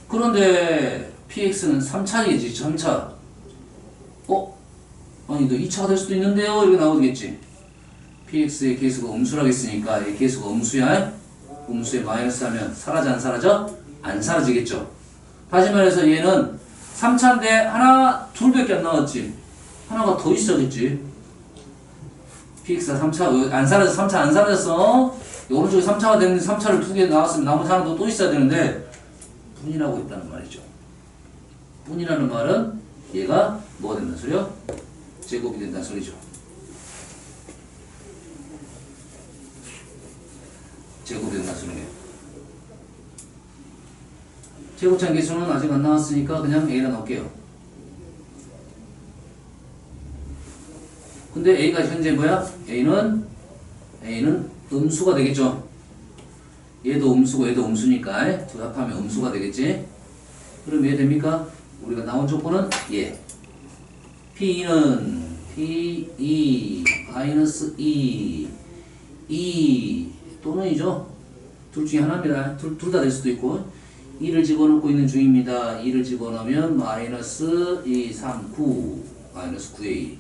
그런데 px는 3차이겠지. 3차. 아니 너 2차가 될 수도 있는데요 이렇게 나오겠지. px의 계수가 음수라고 했으니까 이 계수가 음수야. 음수에 마이너스 하면 사라져 안 사라져? 안 사라지겠죠. 다시 말해서 얘는 3차인데 하나 둘밖에 안 나왔지. 하나가 더 있어야겠지. px가 3차 안 사라졌어. 3차 안 사라졌어. 오른쪽에 3차가 됐는데 3차를 두 개 나왔으면 나머지 하나도 또 있어야 되는데 뿐이라고 있다는 말이죠. 뿐이라는 말은 얘가 뭐가 된다는 소리요? 제곱이 된다는 소리죠. 제곱이 된다는 소리네요. 제곱창 계수는 아직 안 나왔으니까 그냥 A라 넣을게요. 근데 A가 현재 뭐야? A는 음수가 되겠죠. 얘도 음수고 얘도 음수니까 두 합하면 음수가 되겠지. 그럼 왜 됩니까? 우리가 나온 조건은 얘. P는 P2 마이너스 2 또는 이죠. 둘 중에 하나입니다. 둘 다 될 수도 있고 2를 집어넣고 있는 중입니다. 2를 집어넣으면 마이너스 2, 3, 9 마이너스 9의 2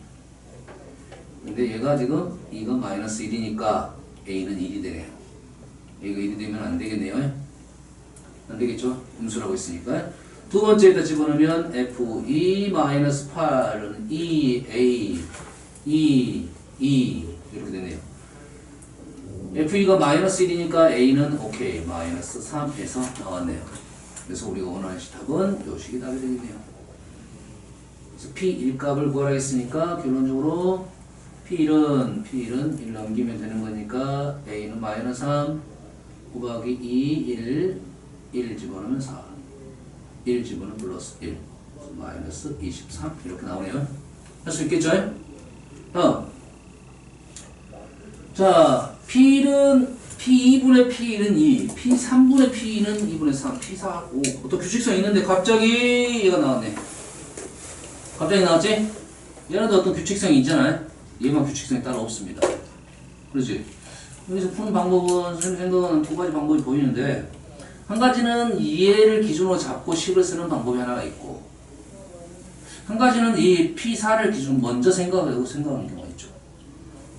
근데 얘가 지금 2가 마이너스 1이니까 A는 1이 되네요. A가 1이 되면 안 되겠네요. 안 되겠죠? 음수라고 했으니까. 두 번째에다 집어넣으면 F2 마이너스 8은 2A 2 이렇게 되네요. F2가 마이너스 1이니까 A는 오케이 마이너스 3에서 나왔네요. 그래서 우리가 원하는 답은 요 식이 답이 되겠네요. 그래서 P1 값을 구하라 했으니까 결론적으로 P1은 1 넘기면 되는 거니까 A는 마이너스 3 곱하기 2 1 집어넣으면 4 1 집어넣으면 플러스 1 마이너스 23 이렇게 나오네요. 할 수 있겠죠? 자, P1은 P2분의 P1은 2 P3분의 P2는 2분의 3 P4 5 어떤 규칙성이 있는데 갑자기 얘가 나왔네. 갑자기 나왔지? 얘네도 어떤 규칙성이 있잖아요. 얘만 규칙성이 따로 없습니다. 그렇지? 여기서 푸는 방법은 선생님 생각은 두 가지 방법이 보이는데 한 가지는 얘를 기준으로 잡고 식을 쓰는 방법이 하나가 있고 한 가지는 이 P4를 기준 먼저 생각하는 경우가 있죠.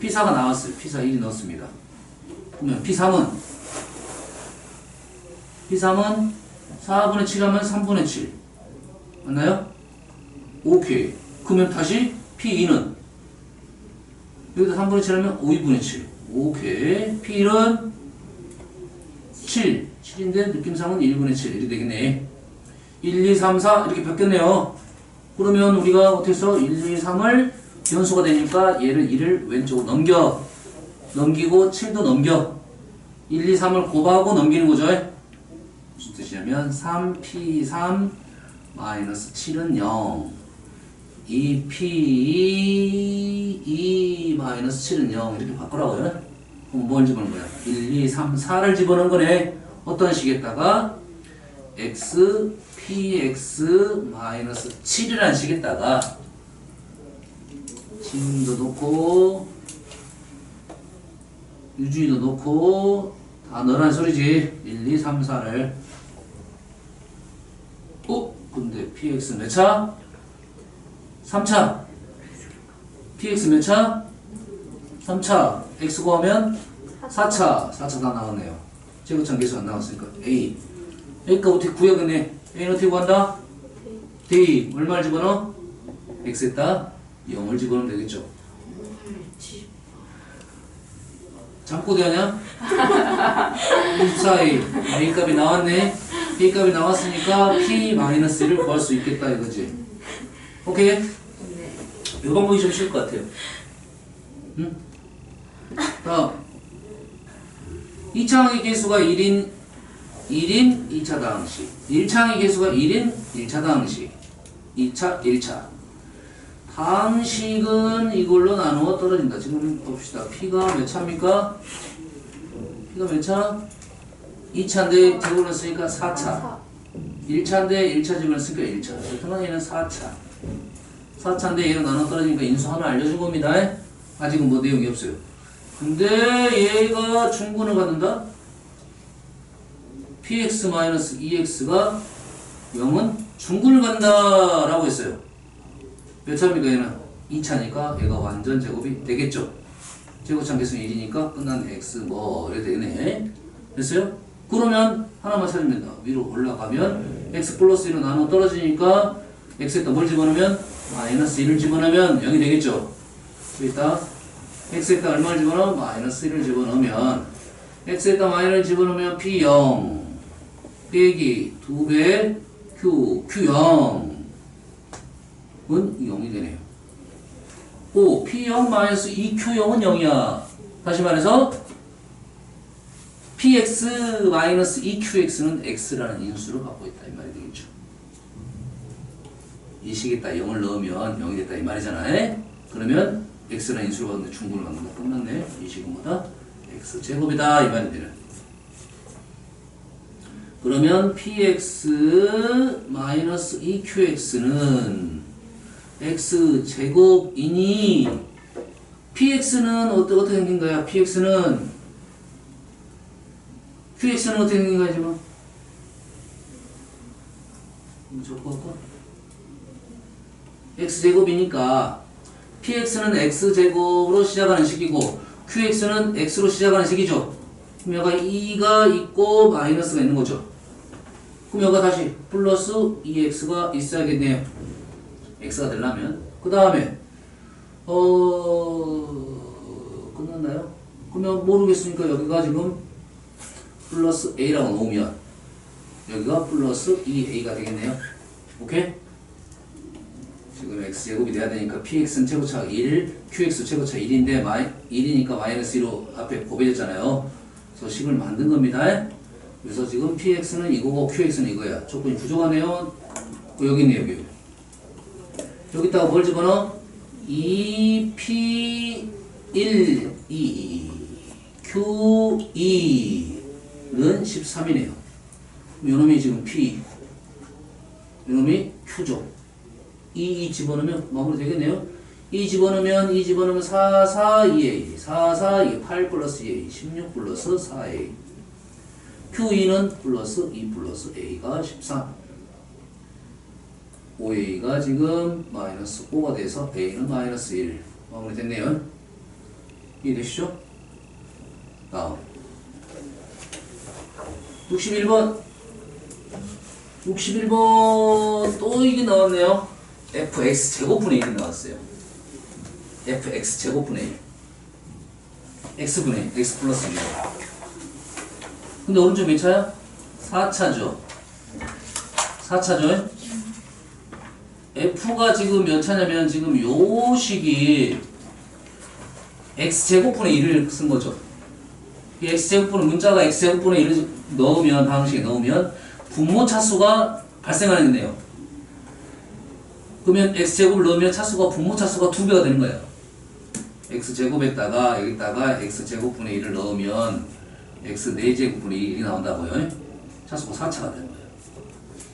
P4가 나왔어요. P4 1이 넣었습니다. 그러면 P3은 4분의 7 하면 3분의 7 맞나요? 오케이. 그러면 다시 P2는 여기다 3분의 7 하면 5분의 7 오케이. P1은 7인데 느낌상은 1분의 7 이렇게 되겠네. 1, 2, 3, 4 이렇게 바뀌었네요. 그러면 우리가 어떻게 해서 1, 2, 3을 변수가 되니까 얘를 1을 왼쪽으로 넘기고 7도 넘겨 1, 2, 3을 곱하고 넘기는 거죠. 무슨 뜻이냐면 3P3 마이너스 7은 0 2P2 마이너스 7은 0 이렇게 바꾸라고요. 그럼 뭘 집어넣은 거야? 1, 2, 3, 4를 집어넣은 거네. 어떤 식에다가 x, px 마이너스 7이라는 식에다가 진도 놓고 유주의도 놓고 다 넣으라는 소리지. 1, 2, 3, 4를 근데 px 몇 차? 3차. px 몇 차? 3차. x 구하면 4차. 4차 다 나왔네요. 제곱창 계수 안 나왔으니까 a. a가 어떻게 구해야겠네. a는 어떻게 구한다? d. 얼마를 집어넣어? x에다 0을 집어넣으면 되겠죠. 잠꼬 대하냐? 24a a값이 나왔네. a값이 나왔으니까 p-1을 구할 수 있겠다 이거지. 오케이? 이 방법이 좀 쉬울 것 같아요. 응? 다음 2차항의 개수가 1인 2차 다항식 1차항의 개수가 1인 1차 다항식 2차 1차 다항식은 이걸로 나누어 떨어진다. 지금 봅시다. P가 몇 차입니까? P가 몇 차? 2차인데 제곱을 했으니까 4차 1차인데 1차 제곱을 했으니까 1차 그러면 얘는 4차 4차인데 얘로 나눠 떨어지니까 인수 하나 알려준 겁니다. 아직은 뭐 내용이 없어요. 근데 얘가 중근을 갖는다? px-2x가 0은 중근을 갖는다 라고 했어요. 몇 차입니까 얘는? 2차니까 얘가 완전 제곱이 되겠죠. 제곱창 개수는 1이니까 끝난 x 뭐 이래 되네. 됐어요? 그러면 하나만 찾으면 된다. 위로 올라가면 x 플러스 1로 나눠 떨어지니까 x에다 뭘 집어넣으면 마이너스 1을 집어넣으면 0이 되겠죠. 여기다 x에다 얼마를 집어넣으면 마이너스 1을 집어넣으면 x에다 마이너스를 집어넣으면 p0 빼기 2배 q0은 0이 되네요. 오 p0 마이너스 2q0은 0이야. 다시 말해서 px 마이너스 2qx는 x라는 인수를 갖고 있다 이 말이 되겠죠. 이 식에다 0을 넣으면 0이 됐다 이 말이잖아요. 그러면 x라는 인수를 갖는데 중분을 갖는 거 끝났네. 이 식은 뭐다? x 제곱이다 이 말이 되는. 그러면 px 마이너스 2qx는 x 제곱이니 px는 어떻게 생긴 거야? px는 qx는 어떻게 생긴 거야 지금? 적어볼까? x제곱이니까 px는 x제곱으로 시작하는 식이고 qx는 x로 시작하는 식이죠. 그럼 여기가 2가 있고 마이너스가 있는 거죠. 그럼 여기가 다시 플러스 2x가 있어야겠네요. x가 되려면 그 다음에 끝났나요? 그러면 모르겠으니까 여기가 지금 플러스 a라고 놓으면 여기가 플러스 2a가 되겠네요. 오케이? 지금 x제곱이 돼야 되니까 px는 최고차가 1, qx 최고차 1인데 1이니까 마이너스 1로 앞에 곱해졌잖아요. 그래서 식을 만든 겁니다. 그래서 지금 px는 이거고 qx는 이거야. 조건이 부족하네요. 여기 있네 여기. 여기다가 뭘 집어넣어? 2p1 2 q2는 13이네요. 요놈이 지금 p 요놈이 q죠. 2 집어넣으면 마무리 되겠네요. 2 집어넣으면 4, 4, 2a 4, 4, 2, 8 플러스 2a 16 플러스 4a q2는 플러스 2 플러스 a가 13 5a가 지금 마이너스 5가 돼서 a는 마이너스 1 마무리 됐네요. 이해되시죠? 다음 61번 또 이게 나왔네요. fx 제곱분의 1이 나왔어요. fx 제곱분의 1 x분의 x 플러스 1 근데 오른쪽 몇 차야? 4차죠. 4차죠. f가 지금 몇 차냐면 지금 요 식이 x제곱분의 1을 쓴 거죠. 이 x제곱분의 문자가 x제곱분의 1을 넣으면 방식에 넣으면 분모 차수가 발생하겠네요. 그러면 x제곱을 넣으면 차수가 분모 차수가 2배가 되는 거예요. x제곱에다가 여기다가 x제곱분의 1을 넣으면 x 4제곱분의 1이 나온다고요. 차수가 4차가 되는 거예요.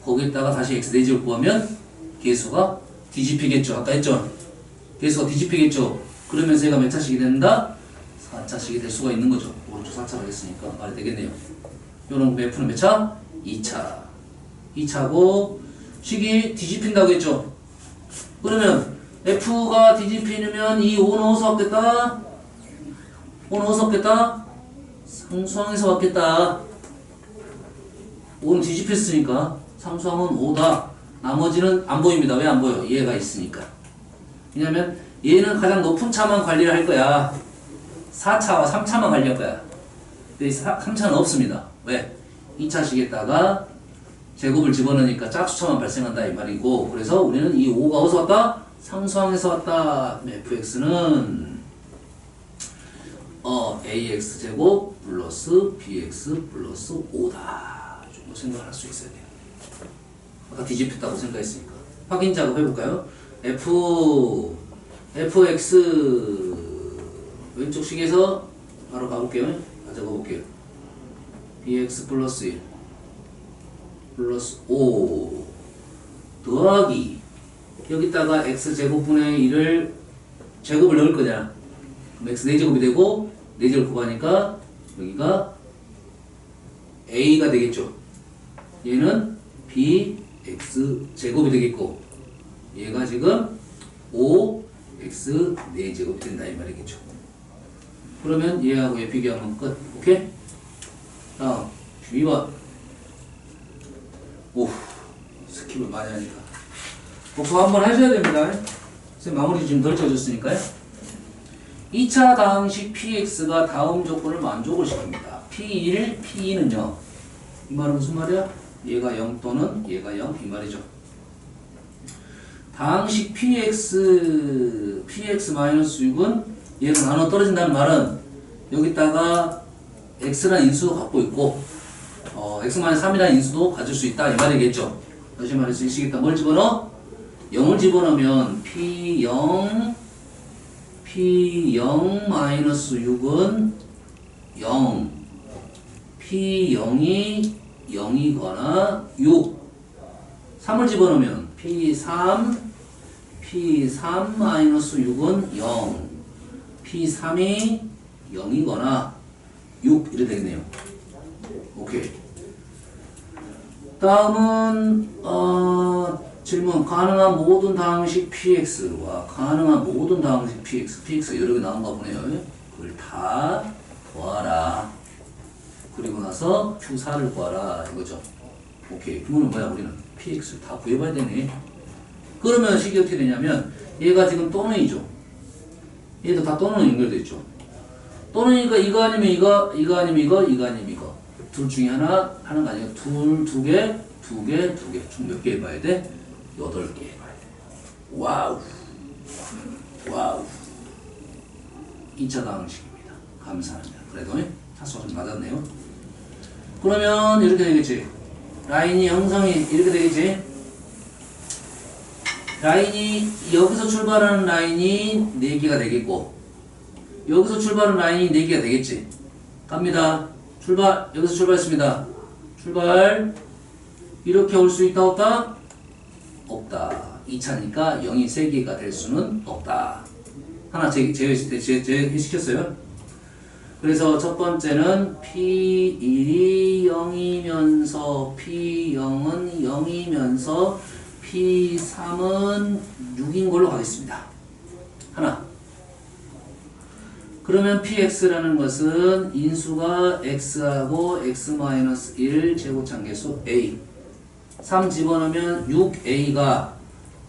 거기에다가 다시 x 4제곱 구하면 개수가 뒤집히겠죠. 아까 했죠. 개수가 뒤집히겠죠. 그러면서 얘가 몇 차씩이 된다? 4차씩이 될 수가 있는 거죠. 오른쪽 4차가 됐으니까 말이 되겠네요. 요런 f는 몇 차? 2차. 2차고 식이 뒤집힌다고 했죠. 그러면 f가 뒤집히면 이 5 넣어서 왔겠다. 5 넣어서 왔겠다. 상수항에서 왔겠다. 5는 뒤집혔으니까 상수항은 5다. 나머지는 안 보입니다. 왜 안 보여? 얘가 있으니까. 왜냐면 얘는 가장 높은 차만 관리를 할 거야. 4차와 3차만 관리할 거야. 근데 3차는 없습니다. 왜? 2차식에다가 제곱을 집어넣으니까 짝수차만 발생한다 이 말이고, 그래서 우리는 이 5가 어디서 왔다? 상수항에서 왔다. fx는 ax제곱 플러스 bx 플러스 5다 정도 생각할 수 있어야 돼요. 아까 뒤집혔다고 생각했으니까. 확인 작업 해볼까요? fx 왼쪽 식에서 바로 가볼게요. 적어볼게요. bx 플러스 1 플러스 5 더하기 여기다가 x제곱분의 1을 제곱을 넣을 거잖아. 그럼 x 4제곱이 되고 4제곱 곱하니까 여기가 a가 되겠죠. 얘는 bx제곱이 되겠고 얘가 지금 5x 4제곱이 된다 이 말이겠죠. 그러면 얘하고 얘 비교하면 끝. 오케이? 다음 2번. 오, 스킵을 많이 하니까 복습 한번 하셔야 됩니다. 선생님 마무리 지금 덜 쳐줬으니까요. 2차 다항식 px가 다음 조건을 만족을 시킵니다. p1, p2는요. 이 말은 무슨 말이야? 얘가 0 또는 얘가 0 이 말이죠. 다항식 px-6은 얘가 나눠 떨어진다는 말은 여기다가 x라는 인수도 갖고 있고 x-3이라는 인수도 가질 수 있다 이 말이겠죠. 다시 말해서 이 식에다 뭘 집어넣어? 0을 집어넣으면 p0 p0-6은 0 p0이 0이거나 6 3을 집어넣으면 p3-6은 0 p3이 0이거나 6 이렇게 되겠네요. 오케이. 다음은 질문 가능한 모든 다항식 px와 가능한 모든 다항식 px가 여러 개 나온 거 보네요. 그걸 다 더하라. 그리고 나서 q4를 구하라 이거죠. 오케이. 그거는 뭐야? 우리는 px를 다 구해봐야 되네. 그러면 식이 어떻게 되냐면 얘가 지금 또는이죠. 얘도 다 또는 연결되어 있죠. 또는이니까 이거 아니면 이거, 이거 아니면 이거, 이거 아니면 이거. 둘 중에 하나가 아니라 두 개, 총 몇 개 해봐야 돼? 8개 해봐야 돼. 와우. 2차 다항식입니다. 감사합니다. 그래도 타수가 좀 맞았네요. 그러면 이렇게 되겠지. 라인이 형성이 이렇게 되겠지. 라인이 여기서 출발하는 라인이 4개가 되겠고 여기서 출발하는 라인이 4개가 되겠지. 갑니다. 출발. 여기서 출발했습니다. 출발. 이렇게 올 수 있다 없다? 없다. 2차니까 0이 3개가 될 수는 없다. 하나 제외시켰어요. 그래서 첫 번째는 P1이 0이면서 P0은 0이면서 P3은 6인 걸로 가겠습니다. 하나. 그러면 px라는 것은 인수가 x하고 x-1 제곱차계수 a 3 집어넣으면 6a가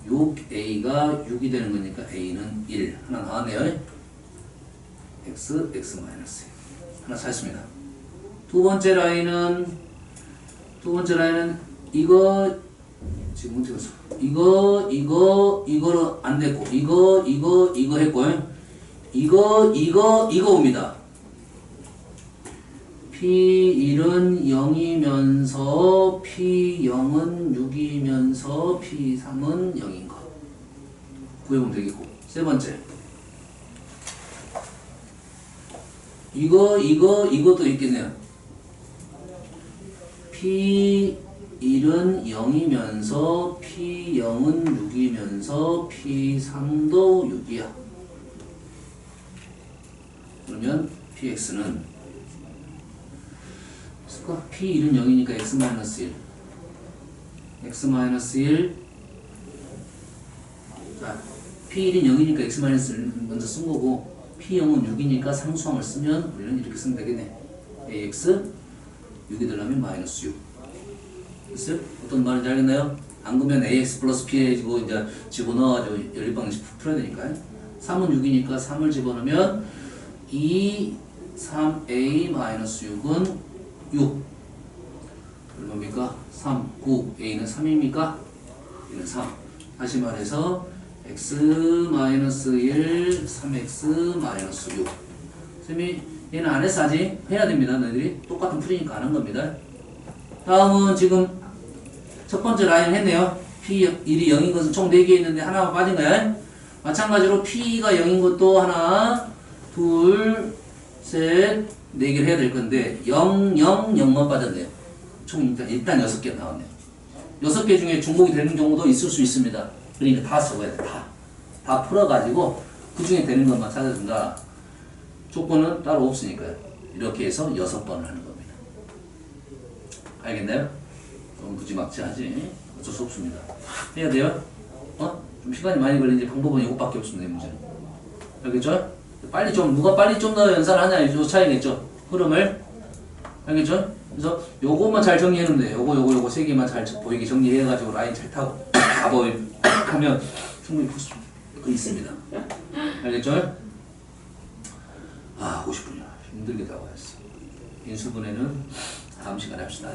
6이 되는 거니까 a는 1 하나 나왔네요. x-1 하나 찾았습니다. 두 번째 라인은 이거 지금 어떻게 했어? 이거로 안 됐고 이거 했고요. 이거 옵니다. P1은 0이면서 P0은 6이면서 P3은 0인 거 구해보면 되겠고. 세 번째 이것도 있겠네요. P1은 0이면서 P0은 6이면서 P3도 6이야. 그러면 px는 p1은 0이니까 x-1 x-1 자, p1은 0이니까 x-1을 먼저 쓴 거고 p0은 6이니까 상수항을 쓰면 우리는 이렇게 쓰면 되겠네. ax 6이 되려면 -6 됐어요? 어떤 말인지 알겠나요? 안 그러면 ax 플러스 b이고 이제 집어넣어가지고 연립방정식 풀어야 되니까. 3은 6이니까 3을 집어넣으면 3a 마이너스 6은 6. 얼마입니까? 3, 9. a는 3입니까? 얘는 3. 다시 말해서 x 마이너스 1, 3x 마이너스 6. 쌤이 얘는 안 해서 하지? 해야 됩니다. 너희들이 똑같은 풀이니까 안 한 겁니다. 다음은 지금 첫 번째 라인 했네요. P1이 0인 것은 총 4개 있는데 하나만 빠진 거야. 마찬가지로 P가 0인 것도 하나, 둘, 셋, 4개를 해야 될 건데 0, 0, 0만 빠졌네요. 총 일단 6개 나왔네요. 6개 중에 중복이 되는 경우도 있을 수 있습니다. 그러니까 다 적어야 돼. 다 풀어가지고 그 중에 되는 것만 찾아준다. 조건은 따로 없으니까요. 이렇게 해서 6번을 하는 겁니다. 알겠나요? 좀 무지막지하지. 어쩔 수 없습니다. 해야 돼요? 좀 시간이 많이 걸리는데 방법은 이것밖에 없습니다. 이 문제는. 알겠죠? 빨리 좀 누가 빨리 좀 더 연산을 하냐 이 차이겠죠? 흐름을. 알겠죠? 그래서 요것만 잘 정리해놓으면 돼요. 요거 세 개만 잘 보이게 정리해가지고 라인 잘 타고 가면 충분히 풀 수 있습니다. 알겠죠? 50분이야. 힘들게 다 와였어. 인수분해는 다음 시간에 합시다.